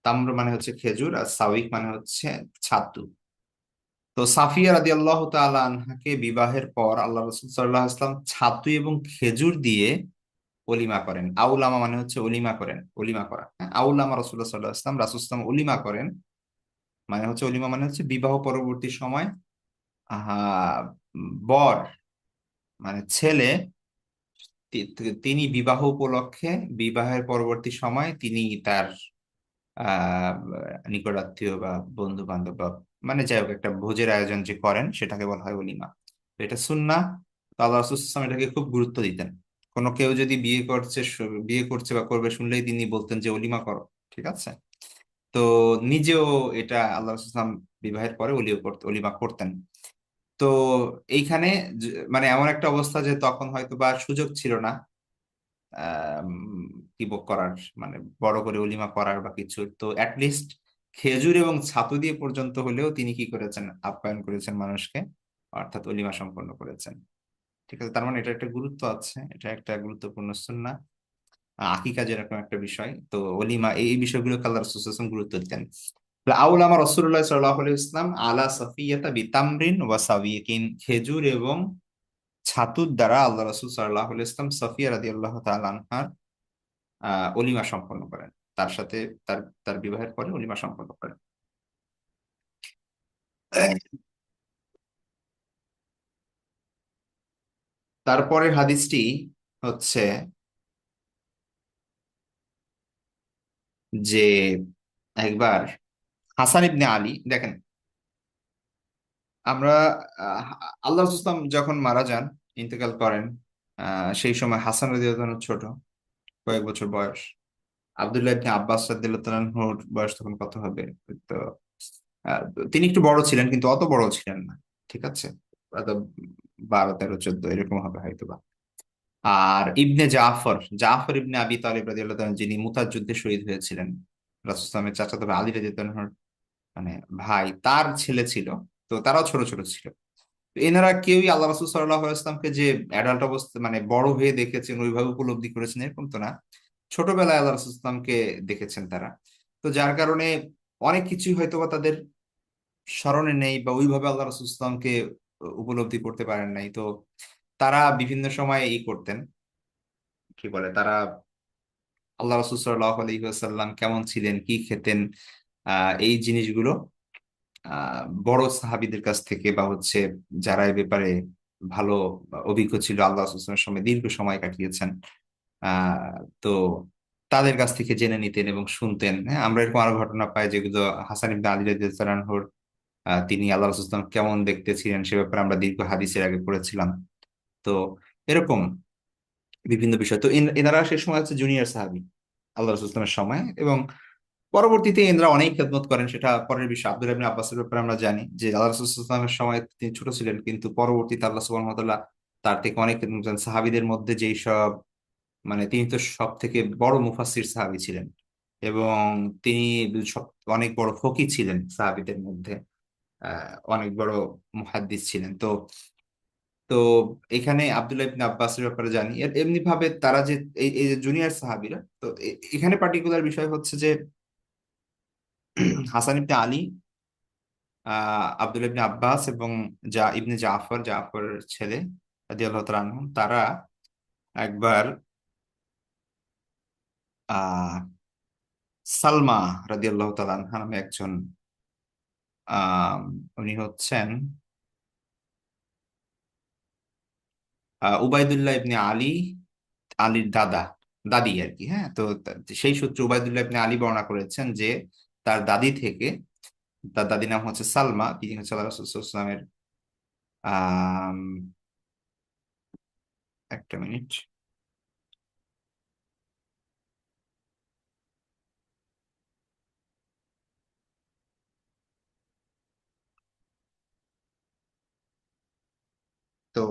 তাম্র মানে হচ্ছে খেজুর, আর সাবিক মানে হচ্ছে ছাতু। তো সাফিয়া রাদিয়াল্লাহু তাআলা আনহাকে বিবাহের পর আল্লাহ রাসূল সাল্লাল্লাহু আলাইহি ওয়াসাল্লাম ছাতু এবং খেজুর দিয়ে অলিমা করেন। আউলামা মানে হচ্ছে অলিমা করেন, অলিমা করা। হ্যাঁ, আউলামা রাসূলুল্লাহ সাল্লাল্লাহু আলাইহি ওয়াসাল্লাম, রাসূল সাল্লাল্লাহু আলাইহি ওয়াসাল্লাম অলিমা করেন, মানে হচ্ছে অলিমা মানে হচ্ছে বিবাহ পরবর্তী সময় আহা বর মানে ছেলে তিনি বিবাহ উপলক্ষে, বিবাহের পরবর্তী সময় তিনি তার আহ নিকটাত্মীয় বা বন্ধু বান্ধব বা মানে যাই হোক একটা ভোজের আয়োজন যে করেন সেটাকে বলা হয় ওলিমা। তো এটা সুন্নাহ। তো আল্লাহ রাসূল সাল্লাল্লাহু আলাইহি ওয়াসাল্লাম এটাকে খুব গুরুত্ব দিতেন। কোনো কেউ যদি বিয়ে করছে, বিয়ে করছে বা করবে শুনলেই তিনি বলতেন যে অলিমা করো। ঠিক আছে। তো নিজেও এটা আল্লাহ রাসূল সাল্লাল্লাহু আলাইহি ওয়াসাল্লাম বিবাহের পরে অলিমা করতেন। তো এইখানে মানে এমন একটা অবস্থা যে তখন হয়তো বা সুযোগ ছিল না কি করার, মানে বড় করে অলিমা করার বা কিছু, তো অ্যাটলিস্ট খেজুর এবং ছাতু দিয়ে পর্যন্ত হলেও তিনি কি করেছেন, আপ্যায়ন করেছেন মানুষকে, অর্থাৎ অলিমা সম্পন্ন করেছেন। ঠিক আছে, তার মানে এটা একটা গুরুত্ব আছে, এটা একটা গুরুত্বপূর্ণ সুন্নাহ। আকিকা যেরকম একটা বিষয়, তো অলিমা এই বিষয়গুলো আল্লাহ রাসূল সাল্লাল্লাহু আলাইহি ওয়াসাল্লাম গুরুত্ব দিতেন। আউলামা রাসূলুল্লাহ সাল্লাল্লাহু আলাইহি ওয়াসাল্লাম আলা সাফিয়াতা বিতামরিন ওয়া সাবিয়িকিন, খেজুর এবং ছাতুর দ্বারা আল্লাহ রাসূল সাল্লাল্লাহু আলাইহি ওয়াসাল্লাম সাফিয়া রাদিয়াল্লাহু তাআলা আনহার অলিমা সম্পন্ন করেন। তার সাথে তার তার বিবাহের পরে অলিমা সম্পন্ন করেন। তারপরের হাদিসটি হচ্ছে যে একবার হাসান ইবনে আলী, দেখেন আমরা আহ, আল্লাহ রাসূল সাল্লাল্লাহু আলাইহি ওয়াসাল্লাম যখন মারা যান, ইন্তেকাল করেন, সেই সময় হাসান রাদিয়াল্লাহু আনহু ছোট, কয়েক বছর বয়স। আব্দুল্লাহ ইবনে আব্বাস রাদিয়াল্লাহু আনহুর বয়স তখন কত হবে? তো আহ, তিনি একটু বড় ছিলেন কিন্তু অত বড় ছিলেন না। ঠিক আছে, হয়তো 12, 13, 14 এরকম হবে হয়তো বা। আর ইবনে জাফর, জাফর ইবনে আবি তালিব রাদিয়াল্লাহু তাআলা, যিনি মুতার যুদ্ধে শহীদ হয়েছিলেন, রাসূল সাল্লাল্লাহু আলাইহি ওয়াসাল্লামের চাচাতো ভাই আলী রাদিয়াল্লাহু আনহুর মানে ভাই, তার ছেলে ছিল। তো তারাও ছোট ছোট ছিল। এনারা কেউই আল্লাহ রাসূল সাল্লাল্লাহু আলাইহি ওয়াসাল্লামকে যে অ্যাডাল্ট অবস্থা মানে বড় হয়ে দেখেছেন ওইভাবে উপলব্ধি করেছেন এরকম তো না। ছোটবেলায় আল্লাহ রাসূল সাল্লামকে দেখেছেন তারা। তো যার কারণে অনেক কিছুই হয়তোবা তাদের স্মরণে নেই বা ওইভাবে আল্লাহ রাসূল সাল্লামকে উপলব্ধি করতে পারেন নাই। তো তারা বিভিন্ন সময় করতেন, কি বলে, তারা আল্লাহ রাসূল সাল্লাল্লাহু আলাইহি ওয়াসাল্লাম কেমন ছিলেন, কি খেতেন, এই জিনিসগুলো বড় সাহাবীদের কাছ থেকে বা যারা এই ব্যাপারে ভালো অভিজ্ঞ ছিল, আল্লাহ রাসূলের সময় দীর্ঘ সময় কাটিয়েছেন, তো তাদের কাছ থেকে জেনে নিতেন এবং শুনতেন। হ্যাঁ, আমরা এরকম আরো ঘটনা পাই যেগুলো হাসান ইবনে আলী রাদিয়াল্লাহু আনহুর, তিনি আল্লাহ রাসূল সাল্লাল্লাহু আলাইহি ওয়াসাল্লাম কেমন দেখতে ছিলেন সে ব্যাপারে আমরা দীর্ঘ হাদিসের আগে পড়েছিলাম। তো এরকম বিভিন্ন বিষয়। তো এনারা সে সময় জুনিয়র সাহাবী আল্লাহ রাসূল সাল্লাল্লাহু আলাইহি ওয়াসাল্লামের সময়, এবং পরবর্তীতে এনারা অনেক খেদমত করেন, সেটা পরের বিষয়। আব্দুল্লাহ ইবনে আব্বাসের ব্যাপারে আমরা জানি যে আল্লাহ রাসূল সাল্লাল্লাহু আলাইহি ওয়াসাল্লামের সময় তিনি ছোট ছিলেন, কিন্তু পরবর্তীতে আল্লাহ সুবহানাহু ওয়া তাআলা তার থেকে অনেক খেদমত করেন। সাহাবীদের মধ্যে যেই সব, মানে তিনি তো সব থেকে বড় মুফাসসির সাহাবী ছিলেন, এবং তিনি সব অনেক বড় ফকি ছিলেন সাহাবীদের মধ্যে, অনেক বড় মুহাদ্দিস ছিলেন। তো তো এখানে আব্দুল্লাহ ইবনে আব্বাসের ব্যাপারে জানি। এমনি ভাবে তারা যে এই যে জুনিয়র সাহাবীরা, তো এখানে পার্টিকুলার বিষয় হচ্ছে যে হাসান ইবনে আলী, আব্দুল ইবনে আব্বাস এবং ইবনে জাফরের ছেলে রাদিয়াল্লাহু তাআলা আনহুম, তারা একবার আহ সালমা রাদিয়াল্লাহু তাআলা আনহা নামে একজন, আহ উনি হচ্ছেন উবাইদুল্লাহ ইবনে আলী, আলীর দাদি আর কি। হ্যাঁ, তো সেই সূত্রে উবাইদুল্লাহ ইবনে আলী বর্ণনা করেছেন যে তার দাদি থেকে, তার দাদি নাম হচ্ছে সালমা, তিনি হচ্ছে আল্লাহ রাসূল সাল্লাল্লাহু আলাইহি ওয়াসাল্লামের, আহ একটা মিনিট। তো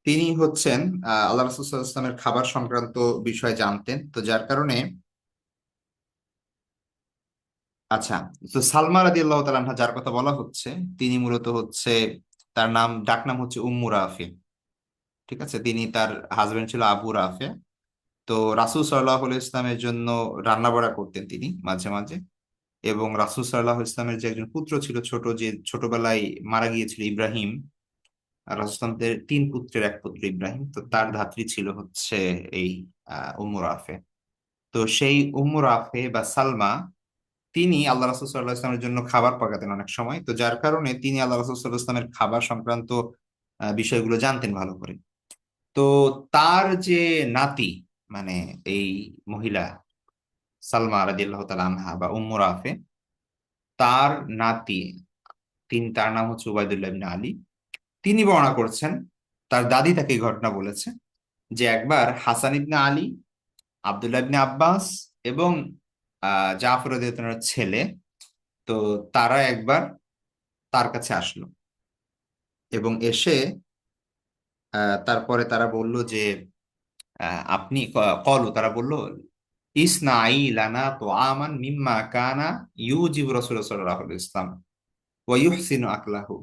তিনি হচ্ছেন আল্লাহ রাসূল সাল্লাল্লাহু আলাইহি ওয়াসাল্লামের খাবার সংক্রান্ত বিষয় জানতেন, তো যার কারণে, আচ্ছা, তো সালমা রাদিয়াল্লাহু তাআলা আনহা যার কথা বলা হচ্ছে, তিনি মূলত তার ডাকনাম হচ্ছে উম্মু রাফি। ঠিক আছে, তার হাজবেন্ড ছিল আবু রাফে। তো রাসূল সাল্লাল্লাহু আলাইহি ইসলামের জন্য রান্না বাড়া করতেন তিনি মাঝে মাঝে। এবং রাসূল সাল্লাল্লাহু আলাইহি ইসলামের যে একজন পুত্র ছিল ছোট, যে ছোটবেলায় মারা গিয়েছিল, ইব্রাহিম, আর রাসূল সাল্লাল্লাহু আলাইহি ইসলামের 3 পুত্রের এক পুত্র ইব্রাহিম, তো তার ধাত্রী ছিল এই উম্মু রাফে। তো সেই উম্মু রাফে বা সালমা, তিনি আল্লাহ রাসূল সাল্লাল্লাহু আলাইহি ওয়াসাল্লামের জন্য খাবার পাকাতেন অনেক সময়। তো যার কারণে তিনি আল্লাহ রাসূল সাল্লাল্লাহু আলাইহি ওয়াসাল্লামের খাবার সংক্রান্ত বিষয়গুলো জানতেন ভালো করে। তো তার যে নাতি, মানে এই মহিলা সালমা রাদিয়াল্লাহু তাআলা আনহা বা উম্মু রাফে, তার নাতি, তার নাম হচ্ছে উবাইদুল্লাহ ইবনে আলী। তিনি বর্ণনা করছেন, তার দাদি তাকে এই ঘটনা বলেছে যে একবার হাসান ইবনে আলী, আব্দুল্লাহ ইবনে আব্বাস এবং জাফর রাদিয়াল্লাহু তাআলার ছেলে, তো তারা একবার তার কাছে আসলো, এবং এসে তারপরে তারা বলল যে কলু, তারা বলল, ইসনাই লানা তো আমান মিম্মা কানা ইউজিবু রাসূলুল্লাহ সাল্লাল্লাহু আলাইহি ওয়াসাল্লাম ওয়া ইউহসিনু আকলাহু।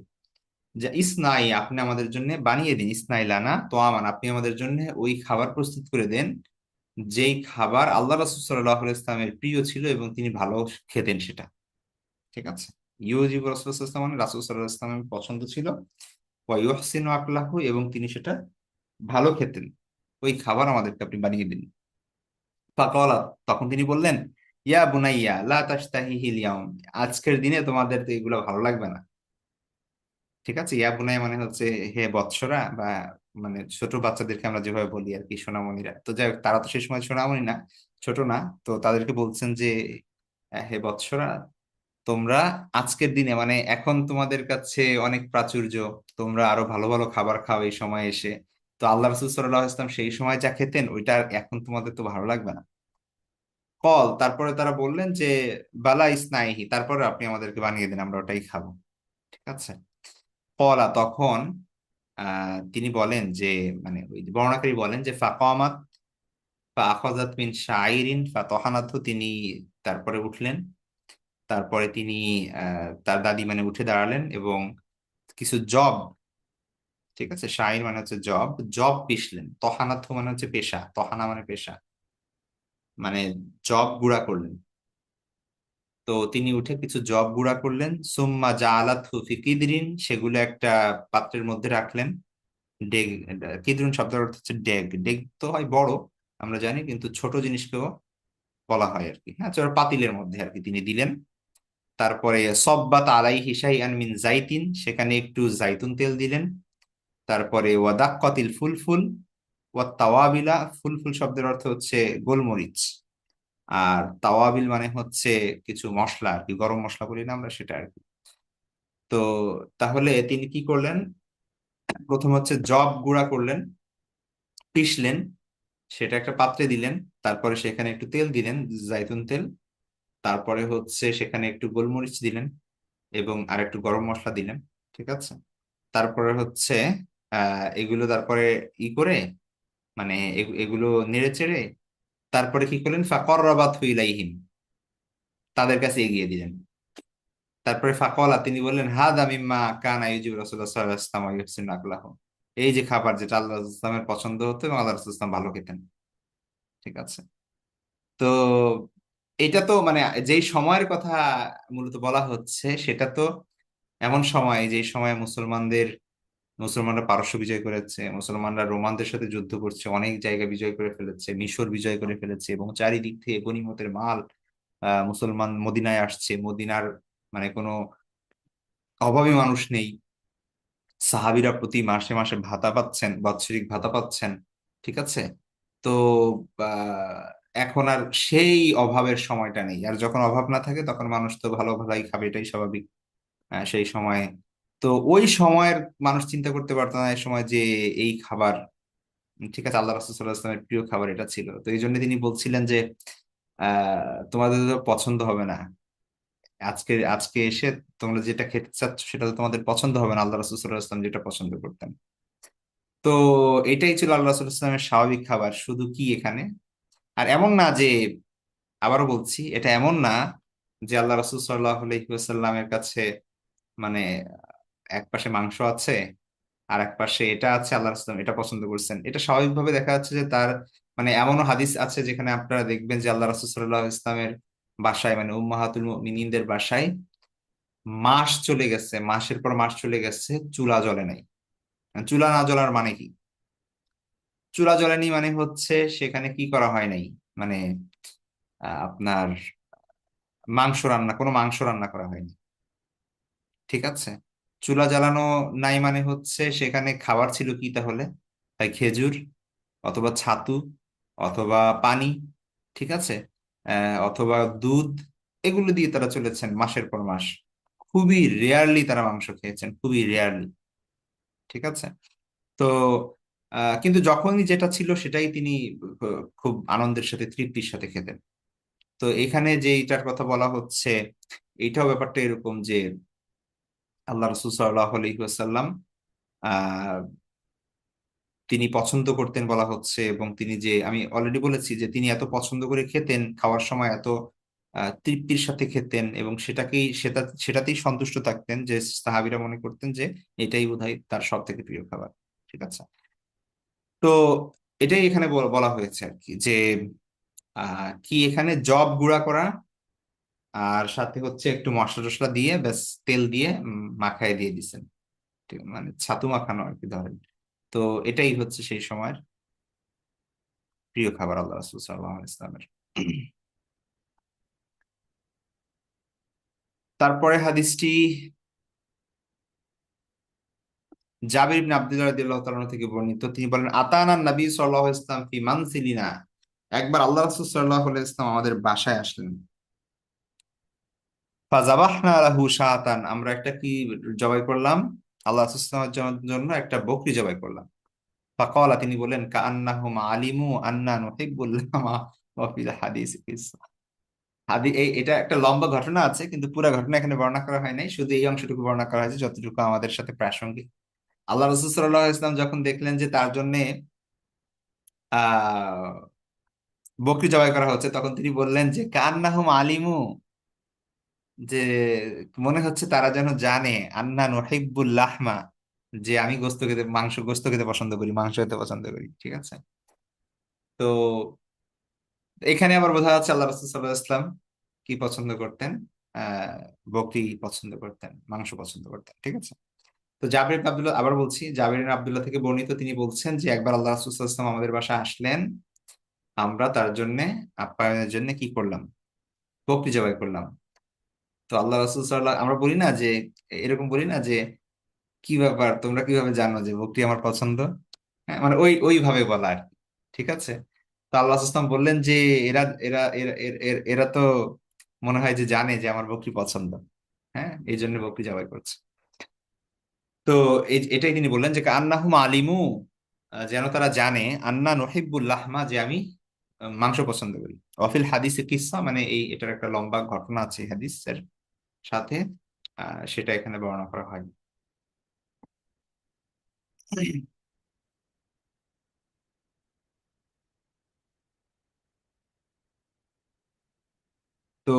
যে ইসনাই, আপনি আমাদের জন্য বানিয়ে দিন, ইসনাই লানা তো আমান, আপনি আমাদের জন্য ওই খাবার প্রস্তুত করে দেন যেই খাবার আল্লাহ রাসূল সাল্লাল্লাহু আলাইহি ওয়াসাল্লামের প্রিয় ছিল এবং তিনি ভালো খেতেন সেটা। ঠিক আছে, ইউজিবু রাসূলুল্লাহ সাল্লাল্লাহু আলাইহি ওয়াসাল্লাম মানে রাসূল সাল্লাল্লাহু আলাইহি ওয়াসাল্লামের পছন্দ ছিল, ওয়া ইউহসিনু আকলাহু, এবং তিনি সেটা ভালো খেতেন, ওই খাবার আমাদেরকে আপনি বানিয়ে দিন। ফাকালা, তখন তিনি বললেন, ইয়া বুনাইয়া লা তাশতাহিহিল ইয়াউম, আজকের দিনে তোমাদের তো এগুলো ভালো লাগবে না। ঠিক আছে, ইয়া বুনাইয়া মানে হচ্ছে হে বৎসরা, বা মানে ছোট বাচ্চাদেরকে আমরা যেভাবে বলি আর কি, সোনামণিরা। তো যাই হোক, তারা তো সেই সময় সোনামণি না, ছোট না। তো তাদেরকে বলছেন যে হে বৎসরা, তোমরা আজকের দিনে, মানে এখন তোমাদের কাছে অনেক প্রাচুর্য, তোমরা আরো ভালো ভালো খাবার খাও এই সময় এসে। তো আল্লাহ রাসূল সাল্লাল্লাহু আলাইহি ওয়াসাল্লাম সেই সময় যা খেতেন ওইটা আর এখন তোমাদের তো ভালো লাগবে না। তারপরে তারা বললেন যে বালা ইসনাইহি, তারপরে আপনি আমাদেরকে বানিয়ে দিন, আমরা ওটাই খাবো। ঠিক আছে, তখন তিনি বলেন যে, মানে ওই যে বর্ণাকারী বলেন যে ফাকামাত ফাআখাযাত মিন শাইরিন ফাতাহানাতহু, তিনি তারপরে উঠলেন। তারপরে তিনি তার দাদি মানে উঠে দাঁড়ালেন এবং কিছু জব ঠিক আছে, শাইর মানে হচ্ছে জব, জব পিষলেন। তহানাথ মানে হচ্ছে পেশা, তহানা মানে পেশা, মানে জব গুঁড়া করলেন। তো তিনি উঠে কিছু জব গুঁড়া করলেন, সুম্মা জাআলাতহু ফি কিদরিন, সেগুলো একটা পাত্রের মধ্যে রাখলেন। ডেগ, কিদরুন শব্দের অর্থ হচ্ছে ডেগ। ডেগ তো হয় বড়, আমরা জানি, কিন্তু ছোট জিনিসকেও বলা হয় আর কি। হ্যাঁ, ছোট পাতিলের মধ্যে আর কি তিনি দিলেন। তারপরে সব্বাত আলাইহি শাইআন মিন জাইতিন, সেখানে একটু জাইতুন তেল দিলেন। তারপরে ওয়াদাক্কাতিল ফুলফুল, ওয়াত তাওয়াবিলা, ফুলফুল শব্দের অর্থ হচ্ছে গোলমরিচ, আর তাওয়াবিল মানে হচ্ছে কিছু মশলা আর কি, গরম মশলা বলি না আমরা, সেটা আর কি। তো তাহলে তিনি কি করলেন, প্রথম হচ্ছে জব গুঁড়া করলেন, পিষলেন, সেটা একটা পাত্রে দিলেন। তারপরে সেখানে একটু তেল দিলেন, জাইতুন তেল। তারপরে হচ্ছে সেখানে একটু গোলমরিচ দিলেন এবং আর একটু গরম মশলা দিলেন। ঠিক আছে। তারপরে হচ্ছে এগুলো তারপরে ই করে, মানে এগুলো নেড়ে চেড়ে, তারপরে কি করলেন, ফাকররাবাতহু ইলাইহিম, তাদের কাছে এগিয়ে দিলেন। তারপরে ফাকলা, তিনি বললেন, হাদা মিম্মা কানা ইউজিবু রাসূলুল্লাহ সাল্লাল্লাহু আলাইহি ওয়াসাল্লাম ওয়া ইউহসিনু আকলাহু, এই যে খাবার যেটা আল্লাহ রাসূলুল্লাহ সাল্লাল্লাহু আলাইহি ওয়াসাল্লামের পছন্দ হতো এবং আল্লাহ রাসূলুল্লাহ সাল্লাল্লাহু আলাইহি ওয়াসাল্লাম ভালো খেতেন। ঠিক আছে। তো এটা তো মানে যেই সময়ের কথা মূলত বলা হচ্ছে, সেটা তো এমন সময়, যে সময় মুসলমানরা পারস্য বিজয় করেছে, মুসলমানরা রোমানদের সাথে যুদ্ধ করছে, অনেক জায়গা বিজয় করে ফেলেছে, মিশর বিজয় করে ফেলেছে, এবং চারিদিক থেকে গনিমতের মাল মুসলমান মদিনায় আসছে। মদিনার মানে কোনো অভাবী মানুষ নেই। সাহাবীরা প্রতি মাসে মাসে ভাতা পাচ্ছেন, বাৎসরিক ভাতা পাচ্ছেন। ঠিক আছে। তো আহ, এখন আর সেই অভাবের সময়টা নেই। আর যখন অভাব না থাকে তখন মানুষ তো ভালো ভালোই খাবে, এটাই স্বাভাবিক। সেই সময়ে তো ওই সময়ের মানুষ চিন্তা করতে পারতো না এই সময় যে এই খাবার, ঠিক আছে, আল্লাহ রাসূল সাল্লাল্লাহু আলাইহি ওয়াসাল্লামের প্রিয় খাবার এটা ছিল। তো এই জন্য তিনি বলছিলেন যে তোমাদের তো পছন্দ হবে না, আজকে আজকে এসে তোমরা যেটা খেতে চাচ্ছ সেটা তো তোমাদের পছন্দ হবে না, আল্লাহ রাসূল সাল্লাল্লাহু আলাইহি ওয়াসাল্লাম যেটা পছন্দ করতেন। তো এটাই ছিল আল্লাহ রাসূল সাল্লাল্লাহু আলাইহি ওয়াসাল্লামের স্বাভাবিক খাবার। শুধু কি এখানে, আর এমন না যে, আবারও বলছি, এটা এমন না যে আল্লাহ রাসূল সাল্লাল্লাহু আলাইহি ওয়াসাল্লামের কাছে মানে এক পাশে মাংস আছে আর এক পাশে এটা আছে, আল্লাহ রাসূল এটা পছন্দ করছেন। এটা স্বাভাবিকভাবে দেখা যাচ্ছে যে তার মানে এমনও হাদিস আছে যেখানে আপনারা দেখবেন যে আল্লাহ রাসূল সাল্লাল্লাহু আলাইহি ইসলামের বাসায়, মানে উম্মাহাতুল মুমিনিনদের বাসায় মাস চলে গেছে, মাসের পর মাস চলে গেছে, চুলা জ্বলে নাই। চুলা না জ্বলার মানে কি? চুলা জ্বলেনি মানে হচ্ছে সেখানে কি করা হয় নাই, মানে আপনার কোনো মাংস রান্না করা হয়নি। ঠিক আছে। চুলা জ্বালানো নাই মানে হচ্ছে সেখানে খাবার ছিল কি তাহলে? তাই খেজুর, অথবা ছাতু, অথবা পানি। ঠিক আছে। অথবা দুধ, এগুলো দিয়ে তারা চলেছেন মাসের পর মাস। খুবই রেয়ারলি তারা মাংস খেয়েছেন, খুবই রেয়ারলি। ঠিক আছে। তো কিন্তু যখনই যেটা ছিল সেটাই তিনি খুব আনন্দের সাথে, তৃপ্তির সাথে খেতেন। তো এখানে যে এইটার কথা বলা হচ্ছে, এইটাও ব্যাপারটা এরকম যে আল্লাহ রসুল সাল্লাহ আলাইহি ওয়াসাল্লাম আহ তিনি পছন্দ করতেন বলা হচ্ছে, এবং তিনি যে, আমি অলরেডি বলেছি যে তিনি এত পছন্দ করে খেতেন, খাওয়ার সময় এত তৃপ্তির সাথে খেতেন, এবং সেটাতেই সন্তুষ্ট থাকতেন, যে সাহাবীরা মনে করতেন যে এটাই বোধহয় তার সব থেকে প্রিয় খাবার। ঠিক আছে। তো এটাই এখানে বলা হয়েছে আর কি, যে কি এখানে জব গুঁড়া করা, আর সাথে হচ্ছে একটু মশলা টশলা দিয়ে ব্যাস, তেল দিয়ে মাখায় দিয়ে দিছেন। মানে ছাতু মাখানো আর কি, ধরেন। তো এটাই হচ্ছে সেই সময়ের প্রিয় খাবার আল্লাহ রাসূল সাল্লাল্লাহু আলাইহি ইসলামের। তারপরে হাদিসটি জাবির ইবনে আব্দুল্লাহ রাদিয়াল্লাহু তাআলা আনহু থেকে বর্ণিত। তিনি বলেন, আতানা নবী সাল্লাল্লাহু আলাইহি ওয়াসাল্লাম ফি মানসিলিনা, একবার আল্লাহ রাসূল সাল্লাল্লাহু আলাইহি ওয়াসাল্লাম আমাদের বাসায় আসলেন। ফাযাবাহনা লাহু শাতান, আমরা একটা কি জবাই করলাম, আল্লাহ রাসূল সাল্লাল্লাহু আলাইহি ওয়াসাল্লামের জন্য একটা বকরি জবাই করলাম। ফাকালা, তিনি বলেন, কাআন্নাহুম আলিমু আন্না নুহিব্বুল লাহমা ওয়া ফিল হাদিস কিসসা। এটা একটা লম্বা ঘটনা আছে, কিন্তু পুরো ঘটনা এখানে বর্ণনা করা হয় নাই, শুধু এই অংশটুকু বর্ণনা করা হয়েছে যতটুকু আমাদের সাথে প্রাসঙ্গিক। আল্লাহ রসুল সাল্লাল্লাহু আলাইহি ওয়াসাল্লাম যখন দেখলেন যে তার জন্য আহ বকরি জবাই করা হচ্ছে, তখন তিনি বললেন যে কান্নাহুম আলিমু, যে মনে হচ্ছে তারা যেন জানে, আন্না নুহিব্বুল লাহমা, যে আমি গোস্ত খেতে পছন্দ করি, মাংস খেতে পছন্দ করি, ঠিক আছে। তো এখানে আবার বোঝা যাচ্ছে আল্লাহ রাসূল সাল্লাল্লাহু আলাইহি ওয়াসাল্লাম কি পছন্দ করতেন, আহ বকরি পছন্দ করতেন, মাংস পছন্দ করতেন, ঠিক আছে। তো জাবির বিন আব্দুল্লাহ, আবার বলছি, জাবির বিন আব্দুল্লাহ থেকে বর্ণিত, তিনি বলছেন যে একবার আল্লাহ রাসূল সাল্লাল্লাহু আলাইহি ওয়াসাল্লাম আমাদের বাসায় আসলেন, আমরা তার জন্য আপ্যায়নের জন্য কি করলাম, বকরি জবাই করলাম। তো আল্লাহ রাসূল আমরা বলি না যে, এরকম বলি না যে কি ব্যাপার, তোমরা কিভাবে জানো যে বকরি আমার পছন্দ, হ্যাঁ, মানে ওইভাবে বলা আর কি, ঠিক আছে। তো আল্লাহ আসলাম বললেন যে এরা এরা এরা এরা এরা এরা তো মনে হয় যে জানে যে আমার বকরি পছন্দ, হ্যাঁ, এই জন্য বকরি জবাই করছে। তো এটাই তিনি বললেন যে আন্নাহুম আলিমু, যেন তারা জানে, আন্না নহিব্বুল লাহমা, যে আমি মাংস পছন্দ করি। অফিল হাদিসে কিসসা, মানে এটার একটা লম্বা ঘটনা আছে এই হাদিসের সাথে, সেটা এখানে বর্ণনা করা হয়। তো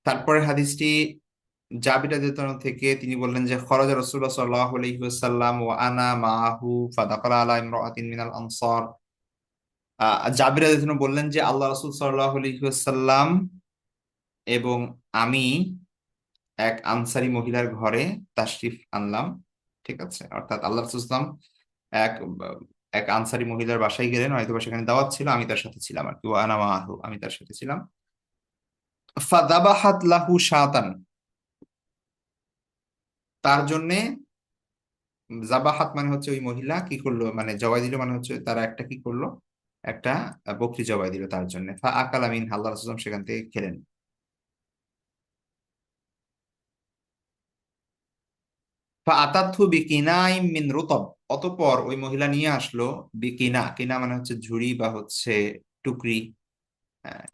তারপরে হাদিসটি জাবির রাদিয়াল্লাহু আনহু থেকে, তিনি বললেন যে খরাজা রাসূলুল্লাহ সাল্লাল্লাহু আলাইহি ওয়াসাল্লাম ওয়া আনা মাআহু ফাদাখালা আলা ইমরাআতিন মিনাল আনসার। জাবির রাদিয়াল্লাহু আনহু বললেন যে আল্লাহ রাসূল সাল্লাল্লাহু আলাইহি ওয়াসাল্লাম এবং আমি এক আনসারী মহিলার ঘরে তাশরিফ আনলাম, ঠিক আছে। অর্থাৎ আল্লাহ রাসূল সাল্লাল্লাহু আলাইহি ওয়াসাল্লাম এক এক আনসারী মহিলার বাসায় গেলেন, হয়তো বা সেখানে দাওয়াত ছিল, আমি তার সাথে ছিলাম আর কি, ওয়া আনা মাআহু, আমি তার সাথে ছিলাম। ফাদাবাহাত লাহু শাতান, তার জন্য, জাবাহাত মানে হচ্ছে ওই মহিলা কি করলো, মানে জবাই দিল, মানে হচ্ছে তারা একটা কি করলো, একটা বকরি জবাই দিল তার জন্য। ফা আকালা মিন, আল্লাহ রাসূল সেখান থেকে খেলেন। ফা আতাতহু বিকিনাইম মিন রুতব, অতঃপর ওই মহিলা নিয়ে আসলো বিকিনা, কিনা মানে হচ্ছে ঝুড়ি বা হচ্ছে টুকরি,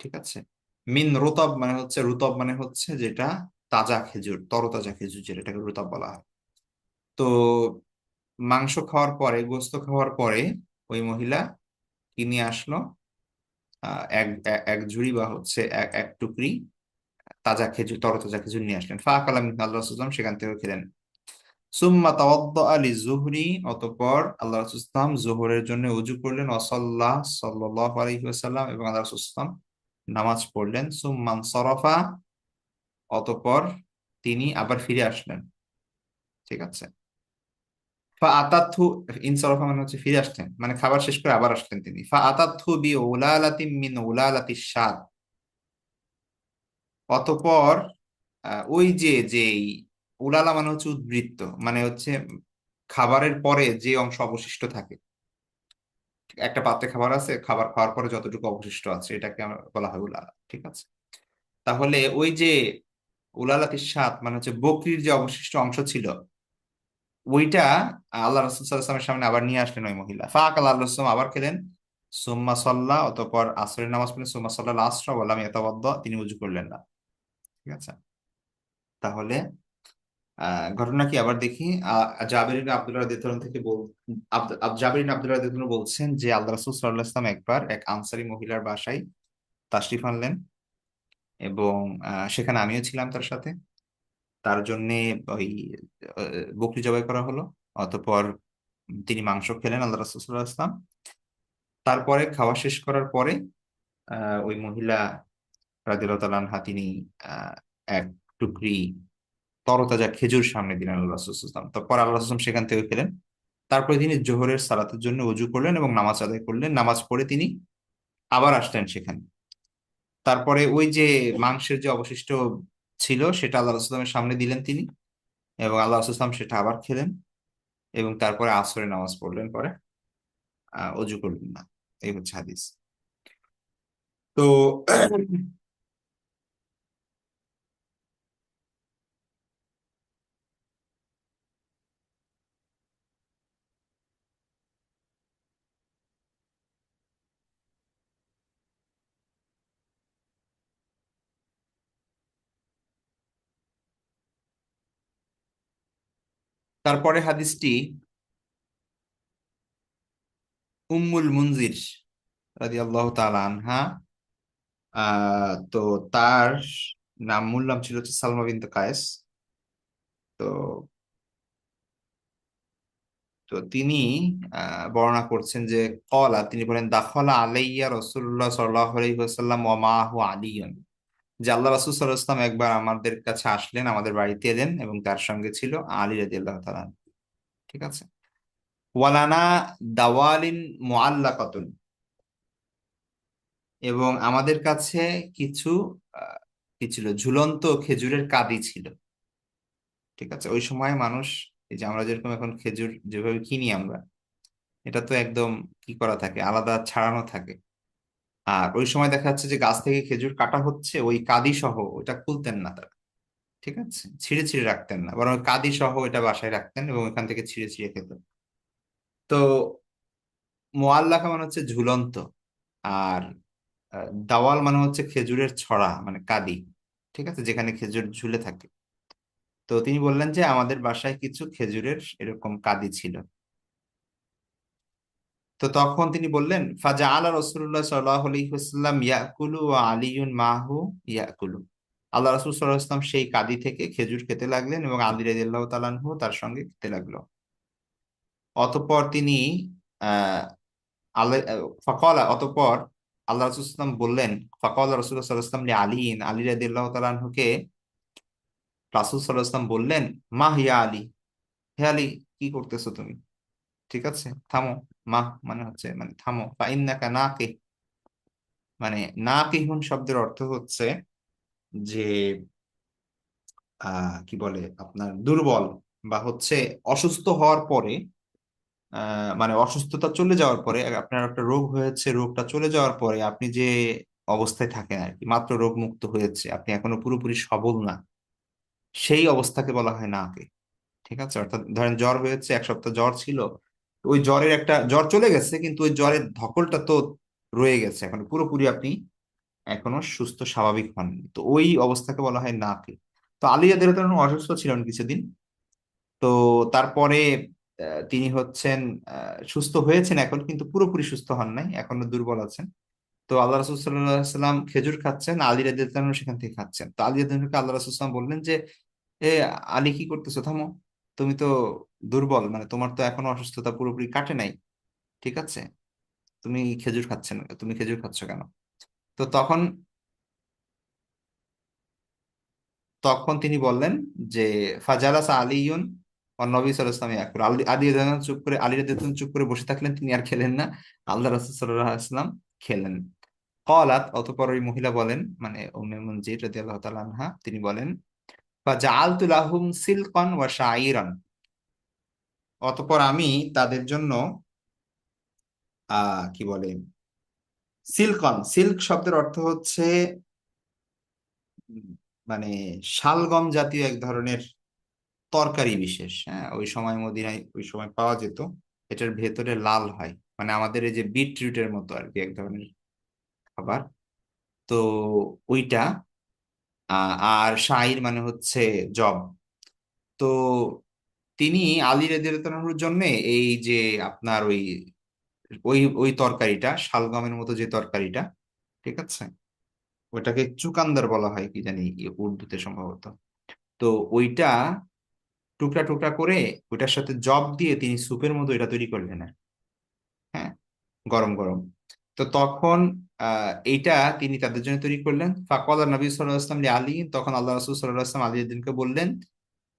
ঠিক আছে। মিন রুতব মানে হচ্ছে, রুতব মানে হচ্ছে যেটা তাজা খেজুর, তরতাজা খেজুর, যেটাকে রুতব বলা হয়। তো মাংস খাওয়ার পরে, গোস্ত খাওয়ার পরে ওই মহিলা কি নিয়ে আসলো, এক ঝুড়ি বা হচ্ছে এক টুকরি তাজা খেজুর, তরতাজা খেজুর নিয়ে আসলেন। ফা কালাম, আল্লাহ রাসূল সেখান থেকে খেলেন। সুম্মা তাওয়াদ্দাআ লিযুহরি, অতঃপর আল্লাহ রাসূল যোহরের জন্য ওযু করলেন। ওয়াসাল্লাহ, সাল্লাল্লাহু আলাইহি ওয়াসাল্লাম, এবং আল্লাহ রাসূল নামাজ পড়লেন। সুম্মান সরাফা, অতঃপর তিনি আবার ফিরে আসলেন, ঠিক আছে। ফা আতাতহু, ইনসরাফা মানে হচ্ছে ফিরে আসলেন, মানে খাবার শেষ করে আবার আসলেন তিনি। ফা আতাতহু বি উলালাতিন মিন উলালাতিশ শাত, অতঃপর ওই যেই উলালা মানে হচ্ছে উদ্বৃত্ত, মানে হচ্ছে খাবারের পরে যে অংশ অবশিষ্ট থাকে, একটা পাত্রে খাবার আছে, খাবার খাওয়ার পরে যতটুকু অবশিষ্ট আছে এটাকে বলা হয় উলালা, ঠিক আছে। তাহলে ওই যে উলালাতিস সাত মানে হচ্ছে বকরির যে অবশিষ্ট অংশ ছিল, ওইটা আল্লাহ রাসূল সাল্লাল্লাহু আলাইহি ওয়াসাল্লামের সামনে আবার নিয়ে আসলেন ওই মহিলা। ফাকাল, আল্লাহ রাসূল আবার খেলেন। সুম্মা সাল্লা, অতঃপর আসরের নামাজ পড়লেন। সুম্মা সাল্লাল আসরা ওয়া লাম ইয়াতাওয়াদ্দা, তিনি ওযু করলেন না, ঠিক আছে। তাহলে ঘটনা কি আবার দেখি। জাবির ইবনে আব্দুল্লাহ রাদিয়াল্লাহু আনহু থেকে জাবির ইবনে আব্দুল্লাহ রাদিয়াল্লাহু আনহু বলছেন যে আল্লাহ রাসূল সাল্লাল্লাহু আলাইহি ওয়াসাল্লাম একবার এক আনসারী মহিলার বাসায় তাশরিফ আনলেন, এবং সেখানে আমিও ছিলাম তার সাথে। তার জন্য ওই বকরি জবাই করা হলো। অতঃপর তিনি মাংস খেলেন, আল্লাহ রাসূল সাল্লাল্লাহু আলাইহি ওয়াসাল্লাম। তারপরে খাওয়া শেষ করার পরে ওই মহিলা রাদিয়াল্লাহু তাআলা আনহা, তিনি আহ, এক টুকরি তরতাজা খেজুর সামনে দিলেন আল্লাহ রাসূল সাল্লাল্লাহু আলাইহি ওয়াসাল্লাম। তারপর আল্লাহ রাসূল সেখান থেকে খেলেন। তারপরে তিনি জোহরের সালাতের জন্য ওযু করলেন এবং নামাজ আদায় করলেন। নামাজ পড়ে তিনি আবার আসলেন সেখানে। তারপরে ওই যে মাংসের যে অবশিষ্ট ছিল সেটা আল্লাহ রাসূলের সামনে দিলেন তিনি, এবং আল্লাহ রাসূল সেটা আবার খেলেন, এবং তারপরে আসরের নামাজ পড়লেন, পরে অজু করলেন না। এই হচ্ছে হাদিস। তো তারপরে হাদিসটি উম্মুল মুনজির রাদিয়াল্লাহু তাআলা আনহা, তো তার মূল নাম ছিল হচ্ছে সালমা বিনতে কায়েস। তো তো তিনি বর্ণনা করছেন যে কলা, তিনি বলেন দাখলা আলাইয়া রাসূলুল্লাহ সাল্লাল্লাহু আলাইহি ওয়াসাল্লাম ওয়া মাহু আলিয়ুন, যে আল্লাহ রাসূল সাল্লাল্লাহু আলাইহি ওয়াসাল্লাম একবার আমাদের কাছে আসলেন, আমাদের বাড়িতে এলেন এবং তার সঙ্গে ছিল আলী রাদিয়াল্লাহু তাআলা আনহু। ঠিক আছে। ওয়ালানা দাওয়ালিন মুআল্লাকাতুন, এবং আমাদের কাছে কিছু আহ, কি ছিল, ঝুলন্ত খেজুরের কাঁদি ছিল। ঠিক আছে। ওই সময় মানুষ, এই যে আমরা যেরকম এখন খেজুর যেভাবে কিনি আমরা, এটা তো একদম কি করা থাকে, আলাদা ছাড়ানো থাকে। আর ওই সময় দেখা যাচ্ছে যে গাছ থেকে খেজুর কাটা হচ্ছে, ওই কাদি সহ ওটা খুলতেন না তারা। ঠিক আছে, ছিঁড়ে ছিঁড়ে রাখতেন না, বরং ওই কাদি সহ এটা বাসায় রাখতেন এবং ওখান থেকে ছিঁড়ে ছিঁড়ে খেতেন। তো মোয়াল্লাকা মানে হচ্ছে ঝুলন্ত, আর দাওয়াল মানে হচ্ছে খেজুরের ছড়া, মানে কাদি। ঠিক আছে, যেখানে খেজুর ঝুলে থাকে। তো তিনি বললেন যে আমাদের বাসায় কিছু খেজুরের এরকম কাদি ছিল। তো তখন তিনি বললেন ফাজা আলা রসুল্লাহ সাল্লাহ আলাইহি ইয়াকুলু ওয়া আলিউন মাহু ইয়াকুলু, আল্লাহ রসুল সাল্লাহ ইসলাম সেই কাদি থেকে খেজুর খেতে লাগলেন এবং আলী রাদিয়াল্লাহু তাআলা আনহু তার সঙ্গে খেতে লাগলো। অতঃপর তিনি আহ আল্লাহ ফকালা, অতঃপর আল্লাহ রসুল ইসলাম বললেন, ফকাল রসুল্লাহ সাল্লাহ ইসলাম আলী আলী রাদিয়াল্লাহু তাআলা আনহুকে রাসূল সাল্লাল্লাহু আলাইহি ওয়াসাল্লাম বললেন, মা হিয়া আলী, হে আলী, কি করতেছো তুমি? ঠিক আছে, থামো। মাহ মানে হচ্ছে মানে থামো। ফাইন্নাকা নাকিহ, মানে নাকিহুন শব্দের অর্থ হচ্ছে যে কি বলে আপনার দুর্বল, বা হচ্ছে অসুস্থ হওয়ার পরে, মানে অসুস্থতা চলে যাওয়ার পরে, আপনার একটা রোগ হয়েছে, রোগটা চলে যাওয়ার পরে আপনি যে অবস্থায় থাকেন আর কি, মাত্র রোগ মুক্ত হয়েছে, আপনি এখনো পুরোপুরি সবল না, সেই অবস্থাকে বলা হয় নাকে। ঠিক আছে। অর্থাৎ ধরেন জ্বর হয়েছে, এক সপ্তাহ জ্বর ছিল, ওই জ্বরের একটা জ্বর চলে গেছে কিন্তু ওই জ্বরের ধকলটা তো রয়ে গেছে, এখন পুরোপুরি আপনি এখনো সুস্থ স্বাভাবিক হননি, তো ওই অবস্থাকে বলা হয় নাকে। তো আলী রাদিয়াল্লাহু তাআলা অসুস্থ ছিলেন কিছুদিন। তো তারপরে তিনি হচ্ছেন সুস্থ হয়েছেন এখন, কিন্তু পুরোপুরি সুস্থ হন নাই, এখনো দুর্বল আছেন। তো আল্লাহ রাসূল সাল্লাল্লাহু আলাইহি সাল্লাম খেজুর খাচ্ছেন, আলী রাদিয়াল্লাহু তাআলা সেখান থেকে খাচ্ছেন। তো আলী রাদিয়াল্লাহু তাআলা আল্লাহ রাসূল সাল্লাল্লাহু আলাইহি সাল্লাম বললেন যে, এ আলী, কি করতেছো, থামো। তুমি তো দুর্বল, মানে তোমার তো এখনো অসুস্থতা পুরোপুরি কাটে নাই। ঠিক আছে, তুমি খেজুর খাচ্ছেন, তুমি খেজুর খাচ্ছ কেন? তো তখন তখন তিনি বললেন যে ফাজালাস আলিয়ুন ও নবী সাল্লাল্লাহু আলাইহি ওয়াসাল্লাম ইয়াকুল, আলী রাদিয়াল্লাহু আনহু চুপ করে, আলী রাদিয়াল্লাহু আনহু চুপ করে বসে থাকলেন, তিনি আর খেলেন না। আল্লাহ রাসূল সাল্লাল্লাহু আলাইহি ওয়াসাল্লাম খেলেন। ক্বালাত, অতঃপর ওই মহিলা বলেন, মানে উম্মে মুনজির রাদিয়াল্লাহু তাআলা আনহা, তিনি বলেন ফাজআলতু লাহুম সিলকান ওয়া শাঈরান, অতঃপর আমি তাদের জন্য কি বলে, সিল্কন, সিল্ক শব্দের অর্থ হচ্ছে উম, মানে শালগম জাতীয় এক ধরনের তরকারি বিশেষ। হ্যাঁ, ওই সময় মদিনায় ওই সময় পাওয়া যেত। এটার ভেতরে লাল হয়, মানে আমাদের এই যে বিটরুটের মতো আর কি, এক ধরনের খাবার। তো ওইটা, আর শাইর মানে হচ্ছে জব। তো তিনি আলী রাদিয়াল্লাহু আনহুর জন্য এই যে আপনার ওই ওই ওই তরকারিটা, শালগমের মতো যে তরকারিটা, ঠিক আছে, ওইটাকে চুকান্দার বলা হয় কি জানি উর্দুতে সম্ভবত। তো ওইটা টুকরা টুকরা করে ওইটার সাথে জব দিয়ে তিনি স্যুপের মতো এটা তৈরি করলেন। হ্যাঁ, গরম গরম। তো তখন এইটা তিনি তাদের জন্য তৈরি করলেন। ফাকাল নবী সাল্লাল্লাহু আলাইহি ওয়াসাল্লাম লি আলী, তখন আল্লাহ রাসূল সাল্লাল্লাহু আলাইহি ওয়াসাল্লাম আলী উদ্দিনকে বললেন,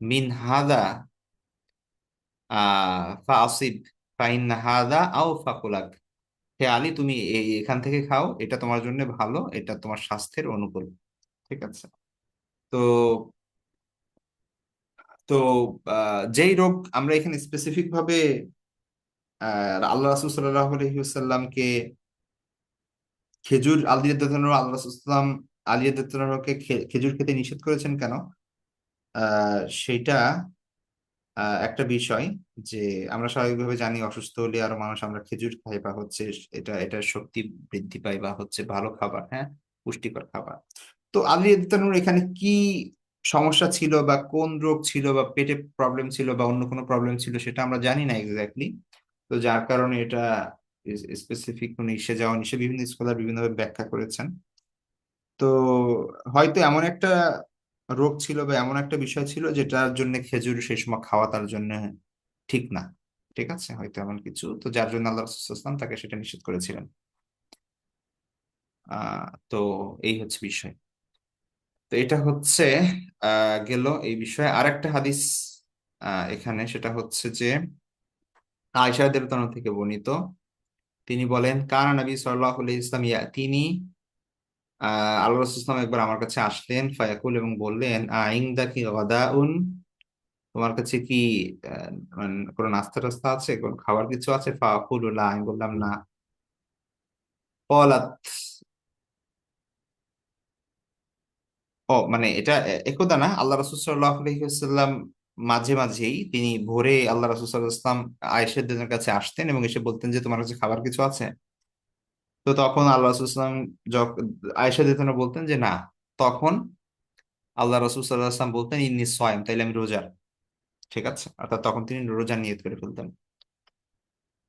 মিন হাদা ফাসিব ফাইন হাদা আও ফাকুলাক, হে আলী, তুমি এখান থেকে খাও, এটা তোমার জন্য ভালো, এটা তোমার স্বাস্থ্যের অনুকূল। ঠিক আছে। তো তো যেই রোগ আমরা এখানে স্পেসিফিক ভাবে আল্লাহ রাসূল সাল্লাল্লাহু আলাইহি ওয়াসাল্লামকে খেজুর, আলী রাদিয়াল্লাহু আনহু আল্লাহ রাসূল সাল্লাল্লাহু আলাইহি ওয়াসাল্লাম আলী রাদিয়াল্লাহু আনহুকে খেজুর খেতে নিষেধ করেছেন কেন, সেটা একটা বিষয় যে আমরা স্বাভাবিকভাবে জানি অসুস্থ হলে আরো মানুষ আমরা খেজুর খাই, বা হচ্ছে এটার শক্তি বৃদ্ধি পায়, বা হচ্ছে ভালো খাবার, হ্যাঁ, পুষ্টিকর খাবার। তো আলী রাদিয়াল্লাহু এখানে কি সমস্যা ছিল, বা কোন রোগ ছিল, বা পেটে প্রবলেম ছিল, বা অন্য কোনো প্রবলেম ছিল, সেটা আমরা জানি না এক্স্যাক্টলি। তো যার কারণে এটা স্পেসিফিক কোনো ইসে যাওয়া নিষে, বিভিন্ন স্কলার বিভিন্নভাবে ব্যাখ্যা করেছেন। তো হয়তো এমন একটা রোগ ছিল, বা এমন একটা বিষয় ছিল যেটার জন্য খেজুর সেই সময় খাওয়া তার জন্য ঠিক না। ঠিক আছে, হয়তো এমন কিছু, তো যার জন্য আল্লাহ রাসূল সাল্লাল্লাহু আলাইহি ওয়াসাল্লাম তাকে সেটা নিষেধ করেছিলেন। তো এই হচ্ছে বিষয়। তো এটা হচ্ছে গেল এই বিষয়ে। আরেকটা হাদিস এখানে, সেটা হচ্ছে যে আয়েশা রাদিয়াল্লাহু আনহা থেকে বর্ণিত। তিনি বলেন, কানা নবী সাল্লাল্লাহু আলাইহি ইসলাম তিনি আল্লাহ রাসূল সাল্লাল্লাহু আলাইহি একবার আমার কাছে আসলেন, ফায়াকুল, এবং বললেন, আইনদাকি গাদাউন, তোমার কাছে কি আহ, মানে কোনো নাস্তা টাস্তা আছে, কোনো খাবার কিছু আছে? ফাকুলু লা, আমি বললাম না। ক্বালাত, মানে এটা একদা না, আল্লাহ রাসূল সাল্লাল্লাহু আলাইহি ওয়াসাল্লাম মাঝে মাঝেই তিনি ভোরে আল্লাহ রাসূল সাল্লাল্লাহু আলাইহি ওয়াসাল্লাম আয়েশাদের কাছে আসতেন এবং এসে বলতেন যে তোমার কাছে খাবার কিছু আছে। তো তখন আল্লাহ রাসূল সাল্লাল্লাহু আলাইহি ওয়াসাল্লাম আয়েশা দিতেন বলতেন যে না। তখন আল্লাহ রাসূল সাল্লাল্লাহু আলাইহি ওয়াসাল্লাম বলতেন, ইন্নী সাইম, তাইলে আমি রোজা। ঠিক আছে, অর্থাৎ তখন তিনি রোজা নিয়ত করে ফেলতেন।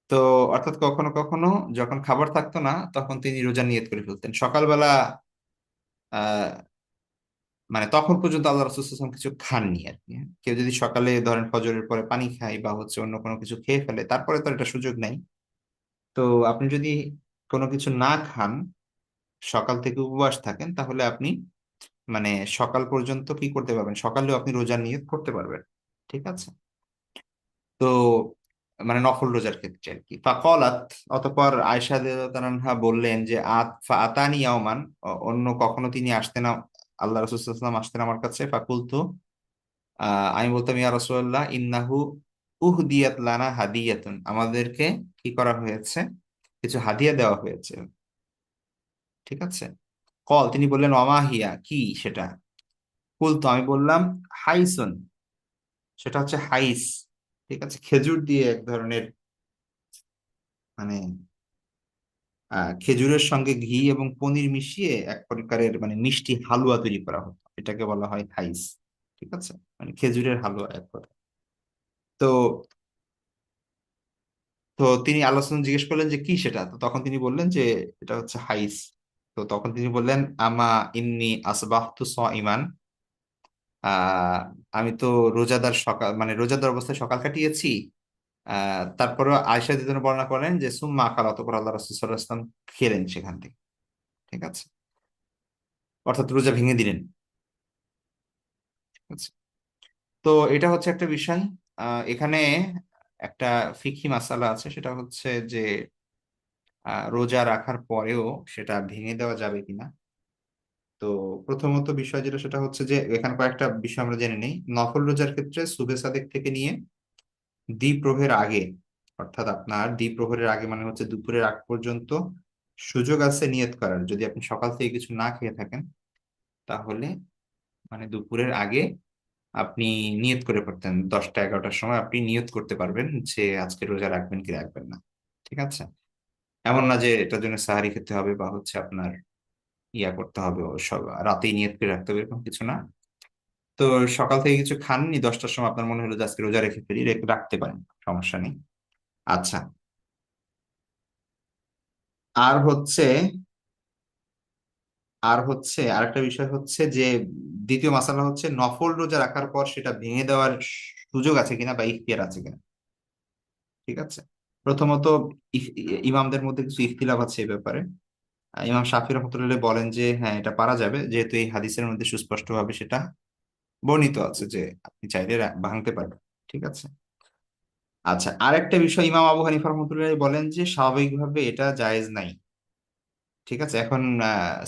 তো অর্থাৎ কখনো কখনো যখন খাবার থাকতো না, তখন তিনি রোজা নিয়ত করে ফেলতেন সকালবেলা। আহ মানে তখন পর্যন্ত আল্লাহ রাসূল সাল্লাল্লাহু আলাইহি ওয়াসাল্লাম কিছু খাননি আর কি। হ্যাঁ? কেউ যদি সকালে ধরেন ফজরের পরে পানি খায় বা হচ্ছে অন্য কোনো কিছু খেয়ে ফেলে, তারপরে তো এটা সুযোগ নাই। তো আপনি যদি কোনো কিছু না খান, সকাল থেকে উপবাস থাকেন, তাহলে আপনি মানে সকাল পর্যন্ত কি করতে পারবেন, সকালেও আপনি রোজার নিয়ত করতে পারবেন। ঠিক আছে। তো মানে নফল রোজার ক্ষেত্রে আর কি। ফাকালাত, অতঃপর আয়েশা রাদিয়াল্লাহু আনহা বললেন যে আতানি ইয়াওমান, অন্য কখনো তিনি আসতেন আল্লাহ রাসূল সাল্লাল্লাহু আলাইহি ওয়াসাল্লাম আসতেন আমার কাছে। ফাকুলতু, আমি বলতাম, ইয়া রাসূলুল্লাহ ইন্নাহু উহদিয়াত লানা হাদিয়াতুন, আমাদেরকে কি করা হয়েছে, কিছু হাদিয়া দেওয়া হয়েছে। ঠিক আছে। কল, তিনি বললেন, ওমা হিয়া, কি সেটা? কুলতু, আমি বললাম, হাইসুন, সেটা হচ্ছে হাইস। ঠিক আছে, খেজুর দিয়ে এক ধরনের মানে খেজুরের সঙ্গে ঘি এবং পনির মিশিয়ে এক প্রকারের মানে মিষ্টি হালুয়া তৈরি করা হতো, এটাকে বলা হয় হাইস। ঠিক আছে, মানে খেজুরের হালুয়া এক কথা। তো তো তিনি আল্লাহ সাল্লাম জিজ্ঞেস করলেন যে কি সেটা, তো তখন তিনি বললেন যে এটা হচ্ছে হাইস। তো তখন তিনি বললেন, আমা ইন্নি আসবাহতু সাইমান, আহ আমি তো রোজাদার, সকাল মানে রোজাদার অবস্থায় সকাল কাটিয়েছি। তারপরে আয়েশা দিদিন বর্ণনা করেন যে সুম্মা আকাল, অতঃপর আল্লাহ রাসূল সাল্লাল্লাহু আলাইহি ওয়াসাল্লাম খেলেন সেখান থেকে। ঠিক আছে, অর্থাৎ রোজা ভেঙে দিলেন। ঠিক আছে। তো এটা হচ্ছে একটা বিষয়। এখানে একটা ফিকহি মাসালা আছে, সেটা হচ্ছে যে রোজা রাখার পরেও সেটা ভেঙে দেওয়া যাবে কিনা। তো প্রথমত বিষয় যেটা, সেটা হচ্ছে যে এখানে কয়েকটা বিষয় আমরা জেনে নিই। নফল রোজার ক্ষেত্রে সুবে সাদেক থেকে নিয়ে দ্বিপ্রহরের আগে, অর্থাৎ আপনার দ্বিপ্রহরের আগে মানে হচ্ছে দুপুরের আগ পর্যন্ত সুযোগ আছে নিয়ত করার। যদি আপনি সকাল থেকে কিছু না খেয়ে থাকেন, তাহলে মানে দুপুরের আগে আপনি নিয়ত করে পড়তেন, 10টা 11টার সময় আপনি নিয়ত করতে পারবেন যে আজকে রোজা রাখবেন কি রাখবেন না। ঠিক আছে। এমন না যে এটার জন্য সাহারি খেতে হবে বা হচ্ছে আপনার ইয়া করতে হবে, ও সব রাতেই নিয়ত করে রাখতে হবে, এরকম কিছু না। তো সকাল থেকে কিছু খাননি, 10টার সময় আপনার মনে হলো যে আজকে রোজা রেখে ফেলি, রেখে রাখতে পারেন, সমস্যা নেই। আচ্ছা। আর হচ্ছে আরেকটা বিষয় হচ্ছে যে দ্বিতীয় মাসালা হচ্ছে নফল রোজা রাখার পর সেটা ভেঙে দেওয়ার সুযোগ আছে কিনা বা ইখতিয়ার আছে কিনা। ঠিক আছে। প্রথমত ইমামদের মধ্যে কিছু ইখতিলাফ আছে এই ব্যাপারে। ইমাম শাফি রহমতুল্লাহ বলেন যে হ্যাঁ, এটা পারা যাবে, যেহেতু এই হাদিসের মধ্যে সুস্পষ্টভাবে সেটা বর্ণিত আছে যে আপনি চাইলে ভাঙতে পারবেন। ঠিক আছে। আচ্ছা, আরেকটা বিষয়, ইমাম আবু হানিফা রহমতুল্লাহ বলেন যে স্বাভাবিকভাবে এটা জায়েজ নাই। ঠিক আছে। এখন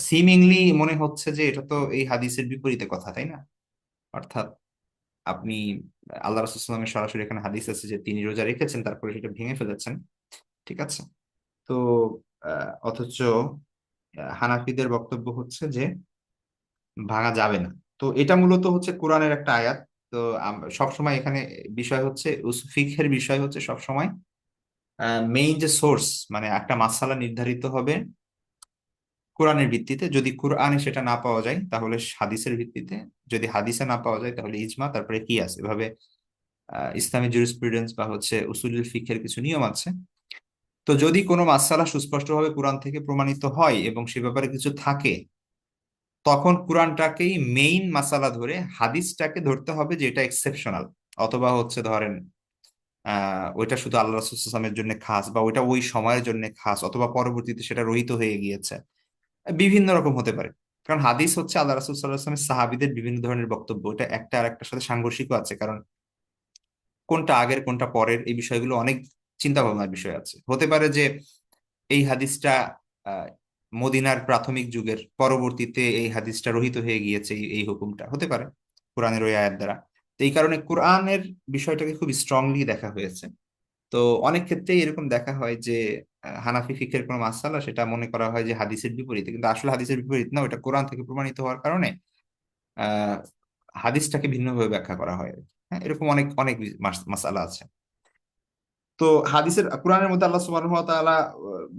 সিমিংলি মনে হচ্ছে যে এটা তো এই হাদিসের বিপরীতে কথা, তাই না? অর্থাৎ আপনি আল্লাহ রাসূলুল্লাহ সাল্লাল্লাহু আলাইহি ওয়াসাল্লামের সরাসরি এখানে হাদিস আছে যে তিনি রোজা রেখেছেন, তারপরে সেটা ভেঙে ফেলেছেন। ঠিক আছে। তো অথচ হানাফিদের বক্তব্য হচ্ছে যে ভাঙা যাবে না। তো এটা মূলত হচ্ছে কোরআনের একটা আয়াত। তো সবসময় এখানে বিষয় হচ্ছে ফিকহের বিষয় হচ্ছে সবসময় মেইন যে সোর্স, মানে একটা মাসালা নির্ধারিত হবে কোরআনের ভিত্তিতে। যদি কোরআনে সেটা না পাওয়া যায় তাহলে হাদিসের ভিত্তিতে, যদি হাদিসে না পাওয়া যায় তাহলে ইজমা, তারপরে কিয়াস, এভাবে ইসলামী জুরিসপ্রুডেন্স বা হচ্ছে উসুলুল ফিকহের কিছু নিয়ম আছে। তো যদি কোনো মাসালা সুস্পষ্টভাবে কোরআন থেকে প্রমাণিত হয় এবং সে ব্যাপারে কিছু থাকে, তখন কোরআনটাকেই মেইন মাসালা ধরে হাদিসটাকে ধরতে হবে যে এটা এক্সেপশনাল। অথবা হচ্ছে ধরেন ওইটা শুধু আল্লাহ রাসূল সাল্লাল্লাহু আলাইহি ওয়াসাল্লামের জন্য খাস, বা ওইটা ওই সময়ের জন্য খাস, অথবা পরবর্তীতে সেটা রহিত হয়ে গিয়েছে, বিভিন্ন রকম হতে পারে। কারণ হাদিস হচ্ছে আল্লাহ রাসূল সাল্লাল্লাহু আলাইহি ওয়াসাল্লামের সাহাবীদের বিভিন্ন ধরনের বক্তব্য, এটা একটা আর একটার সাথে সাংঘর্ষিকও আছে, কারণ কোনটা আগের কোনটা পরের এই বিষয়গুলো অনেক চিন্তা ভাবনার বিষয় আছে। হতে পারে যে এই হাদিসটা আহ, মদিনার প্রাথমিক যুগের, পরবর্তীতে এই হাদিসটা রহিত হয়ে গিয়েছে, এই হুকুমটা হতে পারে কোরআনের ওই আয়াত দ্বারা। তো এই কারণে কোরআনের বিষয়টাকে খুব স্ট্রংলি দেখা হয়েছে। তো অনেক ক্ষেত্রেই এরকম দেখা হয় যে হানাফি ফিকহের কোনো মাসালা সেটা মনে করা হয় যে হাদিসের বিপরীতে, কিন্তু আসলে হাদিসের বিপরীত না, ওটা কোরআন থেকে প্রমাণিত হওয়ার কারণে আহ হাদিসটাকে ভিন্নভাবে ব্যাখ্যা করা হয়। হ্যাঁ, এরকম অনেক অনেক মাসালা আছে। তো হাদিসের কোরআনের মধ্যে আল্লাহ সুবহানাহু ওয়া তাআলা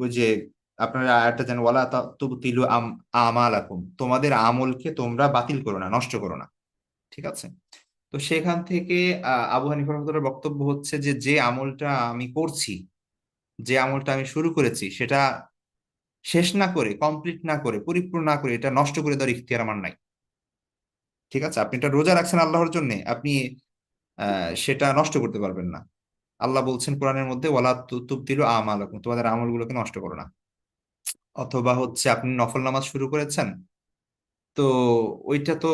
ওই যে আপনারা আয়াতটা জানেন, ওয়ালা তুবতিলু আমালাকুম, তোমাদের আমলকে তোমরা বাতিল করো না, নষ্ট করো না। ঠিক আছে। তো সেখান থেকে আবু হানিফা রাহমাতুল্লাহর বক্তব্য হচ্ছে যে যে আমলটা আমি করছি, যে আমলটা আমি শুরু করেছি, সেটা শেষ না করে, কমপ্লিট না করে, পরিপূর্ণ না করে এটা নষ্ট করে দেওয়ার ইখতিয়ার আমার নাই। ঠিক আছে, আপনি এটা রোজা রাখছেন আল্লাহর জন্য, আপনি সেটা নষ্ট করতে পারবেন না। আল্লাহ বলছেন কোরআনের মধ্যে, ওয়ালা তুবতিলু আমালাকুম, তোমাদের আমলগুলোকে নষ্ট করো না। অথবা হচ্ছে আপনি নফল নামাজ শুরু করেছেন, তো ওইটা তো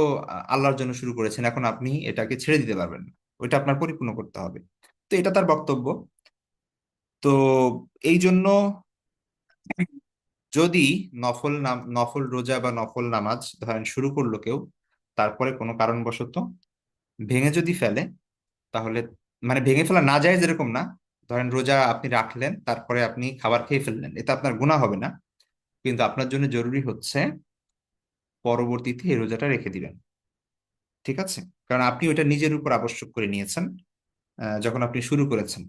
আল্লাহর জন্য শুরু করেছেন, এখন আপনি এটাকে ছেড়ে দিতে পারবেন না, ওইটা আপনার পরিপূর্ণ করতে হবে। তো এটা তার বক্তব্য। তো এই জন্য যদি নফল রোজা বা নফল নামাজ ধরেন শুরু করলো কেউ, তারপরে কোনো কারণবশত ভেঙে যদি ফেলে, তাহলে মানে ভেঙে ফেলা না যায় যেরকম না, ধরেন রোজা আপনি রাখলেন, তারপরে আপনি খাবার খেয়ে ফেললেন, এতে আপনার গুনাহ হবে না, কিন্তু আপনার জন্য জরুরি হচ্ছে পরবর্তীতে এই রোজাটা রেখে দিবেন। ঠিক আছে, কারণ আপনি ওটা নিজের উপর আবশ্যক করে নিয়েছেন। যখন আপনি শুরু করেছেন,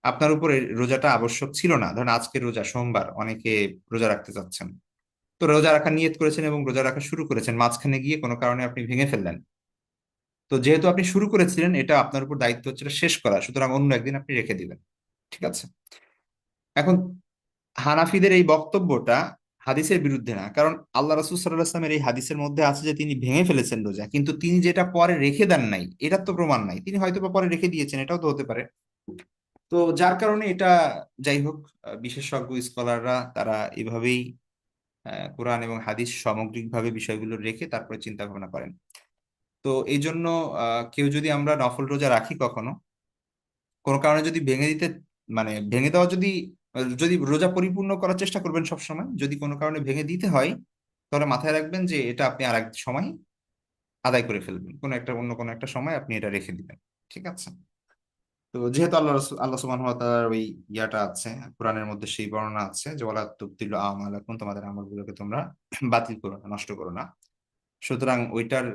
আপনার উপরে রোজাটা আবশ্যক ছিল না। ধরেন আজকে রোজা সোমবার, অনেকে রোজা রাখতে চাচ্ছেন, তো রোজা রাখা নিয়ত করেছেন এবং রোজা রাখা শুরু করেছেন, মাঝখানে গিয়ে কোনো কারণে আপনি ভেঙে ফেললেন। তো যেহেতু আপনি শুরু করেছিলেন, এটা আপনার উপর দায়িত্ব হচ্ছে এটা শেষ করা, সুতরাং অন্য একদিন আপনি রেখে দিবেন। ঠিক আছে। এখন হানাফিদের এই বক্তব্যটা হাদিসের বিরুদ্ধে না, কারণ আল্লাহ রাসূল সাল্লাল্লাহু আলাইহি ওয়াসাল্লামের এই হাদিসের মধ্যে আছে যে তিনি ভেঙে ফেলেছেন রোজা, কিন্তু তিনি যেটা পরে রেখে দেন নাই, এটার তো প্রমাণ নাই। তিনি হয়তো বা পরে রেখে দিয়েছেন, এটাও তো হতে পারে। তো যার কারণে এটা, যাই হোক, বিশেষজ্ঞ স্কলাররা তারা এভাবেই কোরআন এবং হাদিস সামগ্রিকভাবে বিষয়গুলো রেখে তারপরে চিন্তা ভাবনা করেন। তো এই জন্য কেউ যদি আমরা নফল রোজা রাখি কখনো, কোনো কারণে যদি ভেঙে দিতে, মানে ভেঙে দেওয়া যদি, যদি রোজা পরিপূর্ণ করার চেষ্টা করবেন সব সময়, যদি কোনো কারণে ভেঙে দিতে হয়, তাহলে মাথায় রাখবেন যে এটা আপনি আর এক সময় আদায় করে ফেলবেন, কোনো একটা অন্য কোনো একটা সময় আপনি এটা রেখে দিবেন। ঠিক আছে। তো যেহেতু আল্লাহ সুবহানাহু ওয়া তাআলার ওই ইয়াটা আছে, কোরআনের মধ্যে সেই বর্ণনা আছে যে ওয়ালা তুবতিলু আমালাকুম, তোমাদের আমলগুলোকে তোমরা বাতিল করো না, নষ্ট করো না, সুতরাং ওইটার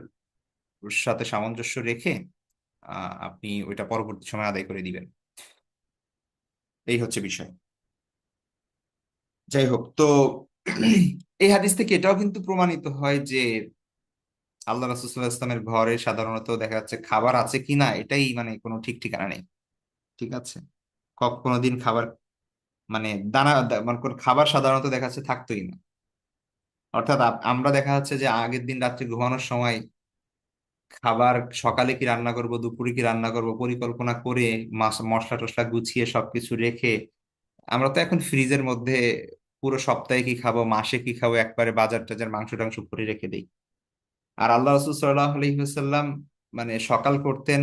সাথে সামঞ্জস্য রেখে আপনি ওইটা পরবর্তী সময় আদায় করে দিবেন। এই হচ্ছে বিষয়। যাই হোক, তো এই হাদিস থেকে এটাও কিন্তু প্রমাণিত হয় যে আল্লাহ রাসূল সাল্লাল্লাহু আলাইহি ওয়াসাল্লামের ঘরে সাধারণত দেখা যাচ্ছে খাবার আছে কিনা এটাই মানে কোনো ঠিক ঠিকানা নেই। ঠিক আছে, কোনোদিন খাবার, মানে মানে কোন খাবার সাধারণত দেখা যাচ্ছে থাকতোই না। অর্থাৎ আমরা দেখা যাচ্ছে যে আগের দিন রাত্রে ঘুমানোর সময় খাবার, সকালে কি রান্না করব, দুপুরে কি রান্না করব, পরিকল্পনা করে মশলা টশলা গুছিয়ে সবকিছু রেখে, আমরা তো এখন ফ্রিজের মধ্যে পুরো সপ্তাহে কি খাবো, মাসে কি খাবো, একবারে বাজার টাজার মাংস টাংস করে রেখে দিই। আর আল্লাহ রসুল সাল্লাহ আলহিহাল্লাম মানে সকাল করতেন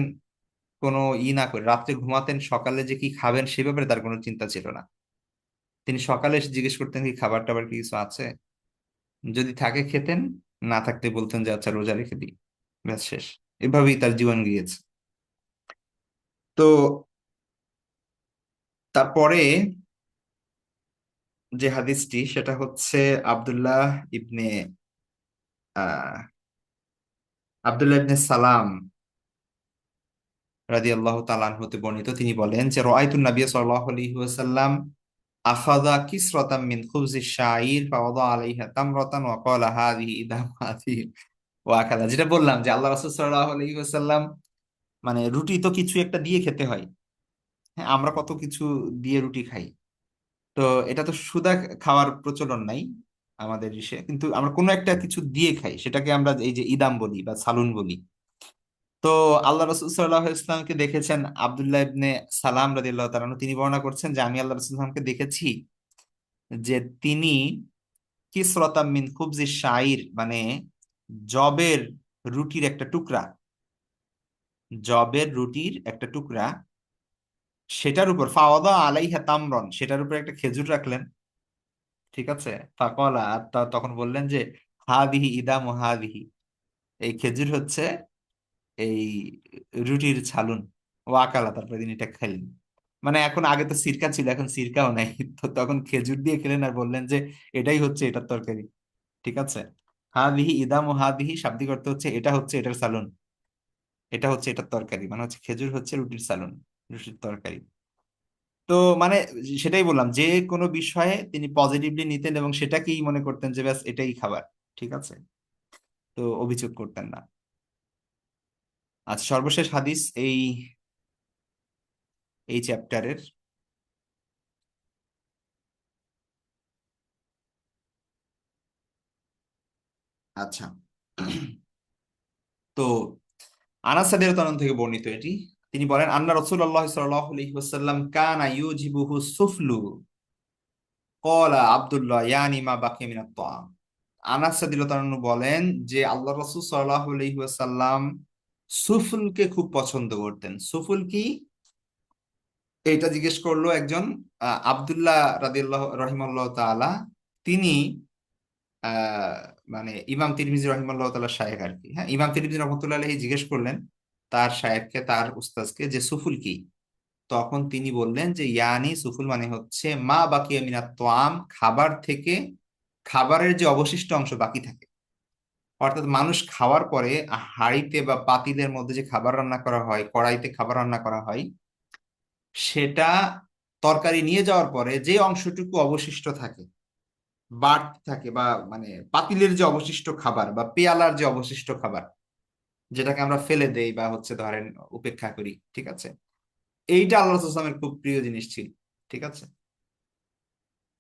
কোনো না করে, রাত্রে ঘুমাতেন, সকালে যে কি খাবেন সে ব্যাপারে তার কোনো চিন্তা ছিল না। তিনি সকালে এসে জিজ্ঞেস করতেন কি খাবার টাবার কি কিছু আছে, যদি থাকে খেতেন, না থাকতে বলতেন যে আচ্ছা রোজা রেখে দিই, ব্যাস শেষ। এভাবেই তার জীবন গিয়েছে। তো তারপরে যে হাদিসটি সেটা হচ্ছে আব্দুল্লাহ ইবনে আহ আব্দুল্লাহ ইবনে সালাম রাদিয়াল্লাহু তাআলা আনহু হতে বর্ণিত, তিনি বলেন যে রাআইতুন নবী সাল্লাল্লাহু আলাইহি ওয়াসাল্লাম আখাযা কিসরাতাম মিন খুবজি শাঈর ফাওয়াদা আলাইহা তামরাতান ওয়া ক্বালা হাযিহি ইদামাতি ওয়া আকালা। যেটা বললাম যে আল্লাহ রাসূল সাল্লাল্লাহু আলাইহি ওয়াসাল্লাম মানে রুটি তো কিছু একটা দিয়ে খেতে হয়। হ্যাঁ, আমরা কত কিছু দিয়ে রুটি খাই। তো এটা তো সুদা খাওয়ার প্রচলন নাই আমাদের ইসে, কিন্তু আমরা কোনো একটা কিছু দিয়ে খাই, সেটাকে আমরা এই যে ইদাম বলি বা সালুন বলি। তো আল্লাহ রসুল সাল্লাহ ইসলামকে দেখেছেন আব্দুল্লাহ ইবনে সালাম রাদিয়াল্লাহু তাআলা আনহু, তিনি বর্ণনা করছেন যে আমি আল্লাহ রসুল সাল্লামকে দেখেছি যে তিনি কিসরাতাম মিন খুবজি শাইর, মানে জবের রুটির একটা টুকরা, জবের রুটির একটা টুকরা, সেটার উপর ফাওয়াদা আলাইহা তামরন, সেটার উপর একটা খেজুর রাখলেন। ঠিক আছে। ফাকলা, আর তখন বললেন যে হাদিহি ইদাম হাদিহি, এই খেজুর হচ্ছে এই রুটির ছালুন। ওয়াকালা, তারপরে তিনি এটা খেলেন। মানে এখন, আগে তো সিরকা ছিল, এখন সিরকাও নাই, তো তখন খেজুর দিয়ে খেলেন আর বললেন যে এটাই হচ্ছে এটার তরকারি। ঠিক আছে। হাদিহি ইদাম ও হাদিহি শাব্দিক অর্থ হচ্ছে এটা হচ্ছে এটার সালুন, এটা হচ্ছে এটার তরকারি, মানে হচ্ছে খেজুর হচ্ছে রুটির সালুন, রুটির তরকারি। তো মানে সেটাই বললাম, যে কোনো বিষয়ে তিনি পজিটিভলি নিতেন এবং সেটাকেই মনে করতেন যে ব্যাস এটাই খাবার। ঠিক আছে। তো অভিযোগ করতেন না। আচ্ছা, সর্বশেষ হাদিস এই এই চ্যাপ্টারের। আচ্ছা। তো আনাস রাদিয়াল্লাহু আনহু থেকে বর্ণিত এটি। তিনি বলেন আন্না রাসূলুল্লাহ সাল্লাল্লাহু আলাইহি ওয়াসাল্লাম কানা ইউজিবুহু সুফলু, ক্বালা আব্দুল্লাহ ইয়ানি মা বাকিয়া মিনাত তাআম। আনাস রাদিয়াল্লাহু আনহু বলেন যে আল্লাহ রাসূল সাল্লাল্লাহু আলাইহি ওয়াসাল্লাম সুফলকে খুব পছন্দ করতেন। সুফল কি, এটা জিজ্ঞেস করলো একজন আব্দুল্লাহ রাদিয়াল্লাহু রাহিমাহুল্লাহ তাআলা। তিনি আহ মানে ইমাম তিরমিজি রহিমাল্লাহ তাআলা শায়েখ আর কি। হ্যাঁ, ইমাম তিরমিজি রহমতুল্লাহ আলাইহি জিজ্ঞেস করলেন তার শায়েখকে, তার উস্তাদকে, যে সুফুল কি। তখন তিনি বললেন যে ইয়ানি, সুফুল মানে হচ্ছে মা বাকিয়া মিনাত তোয়াম, খাবার থেকে খাবারের যে অবশিষ্ট অংশ বাকি থাকে। অর্থাৎ মানুষ খাওয়ার পরে হাঁড়িতে বা পাতিলের মধ্যে যে খাবার রান্না করা হয়, কড়াইতে খাবার রান্না করা হয়, সেটা তরকারি নিয়ে যাওয়ার পরে যে অংশটুকু অবশিষ্ট থাকে, বাড়তি থাকে, বা মানে পাতিলের যে অবশিষ্ট খাবার বা পেয়ালার যে অবশিষ্ট খাবার, যেটাকে আমরা ফেলে দেই বা হচ্ছে ধরেন উপেক্ষা করি। ঠিক আছে। এইটা আল্লাহ রাসূল সাল্লাল্লাহু আলাইহি ওয়াসাল্লামের খুব প্রিয় জিনিস ছিল। ঠিক আছে।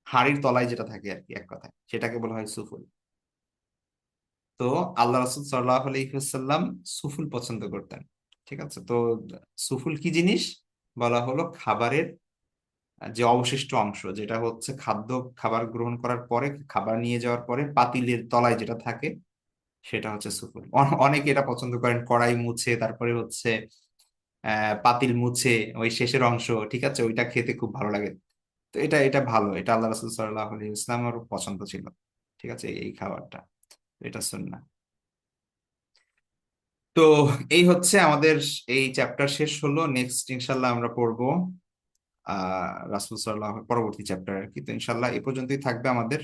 হাড়ির তলায় যেটা থাকে আর কি, এক কথায় সেটাকে বলা হয় সুফুল। তো আল্লাহ রাসূল সাল্লাল্লাহু আলাইহি ওয়াসাল্লাম সুফুল পছন্দ করতেন। ঠিক আছে। তো সুফুল কি জিনিস, বলা হলো খাবারের যে অবশিষ্ট অংশ, যেটা হচ্ছে খাদ্য, খাবার গ্রহণ করার পরে, খাবার নিয়ে যাওয়ার পরে পাতিলের তলায় যেটা থাকে, সেটা হচ্ছে সুফুল। অনেকে এটা পছন্দ করেন কড়াই মুছে, তারপরে হচ্ছে পাতিল মুছে ওই শেষের অংশ। ঠিক আছে, ওইটা খেতে খুব ভালো লাগে। তো এটা এটা ভালো, এটা আল্লাহ রাসূল সাল্লাল্লাহু আলাইহি ওয়াসাল্লামের পছন্দ ছিল। ঠিক আছে, এই খাবারটা, এটা সুন্নাহ। তো এই হচ্ছে আমাদের এই চ্যাপ্টার শেষ হলো। নেক্সট ইনশাল্লাহ আমরা পড়বো রাসূল সাল্লাল্লাহু পরবর্তী চ্যাপ্টার আর কি। তো ইনশাল্লাহ এই পর্যন্তই থাকবে আমাদের।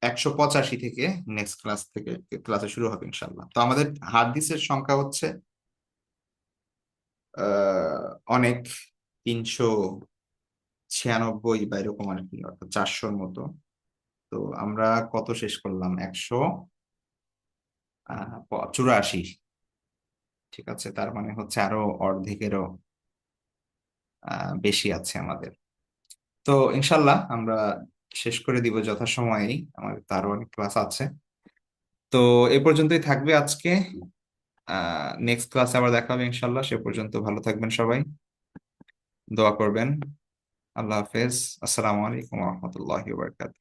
185 থেকে নেক্সট ক্লাস থেকে ক্লাসে শুরু হবে ইনশাল্লাহ। তো আমাদের হাদিসের সংখ্যা হচ্ছে অনেক, 396 বা এরকম আর কি, অর্থাৎ 400-র মতো। তো আমরা কত শেষ করলাম, 184। ঠিক আছে, তার মানে হচ্ছে আরো অর্ধেকেরও বেশি আছে আমাদের। তো ইনশাল্লাহ আমরা শেষ করে দিব যথাসময়েই, আমাদের তো আরো অনেক ক্লাস আছে। তো এ পর্যন্তই থাকবে আজকে। নেক্সট ক্লাসে আবার দেখা হবে ইনশাল্লাহ। সে পর্যন্ত ভালো থাকবেন সবাই, দোয়া করবেন। আল্লাহ হাফেজ। আসসালামু আলাইকুম রহমতুল্লাহ বারকাত।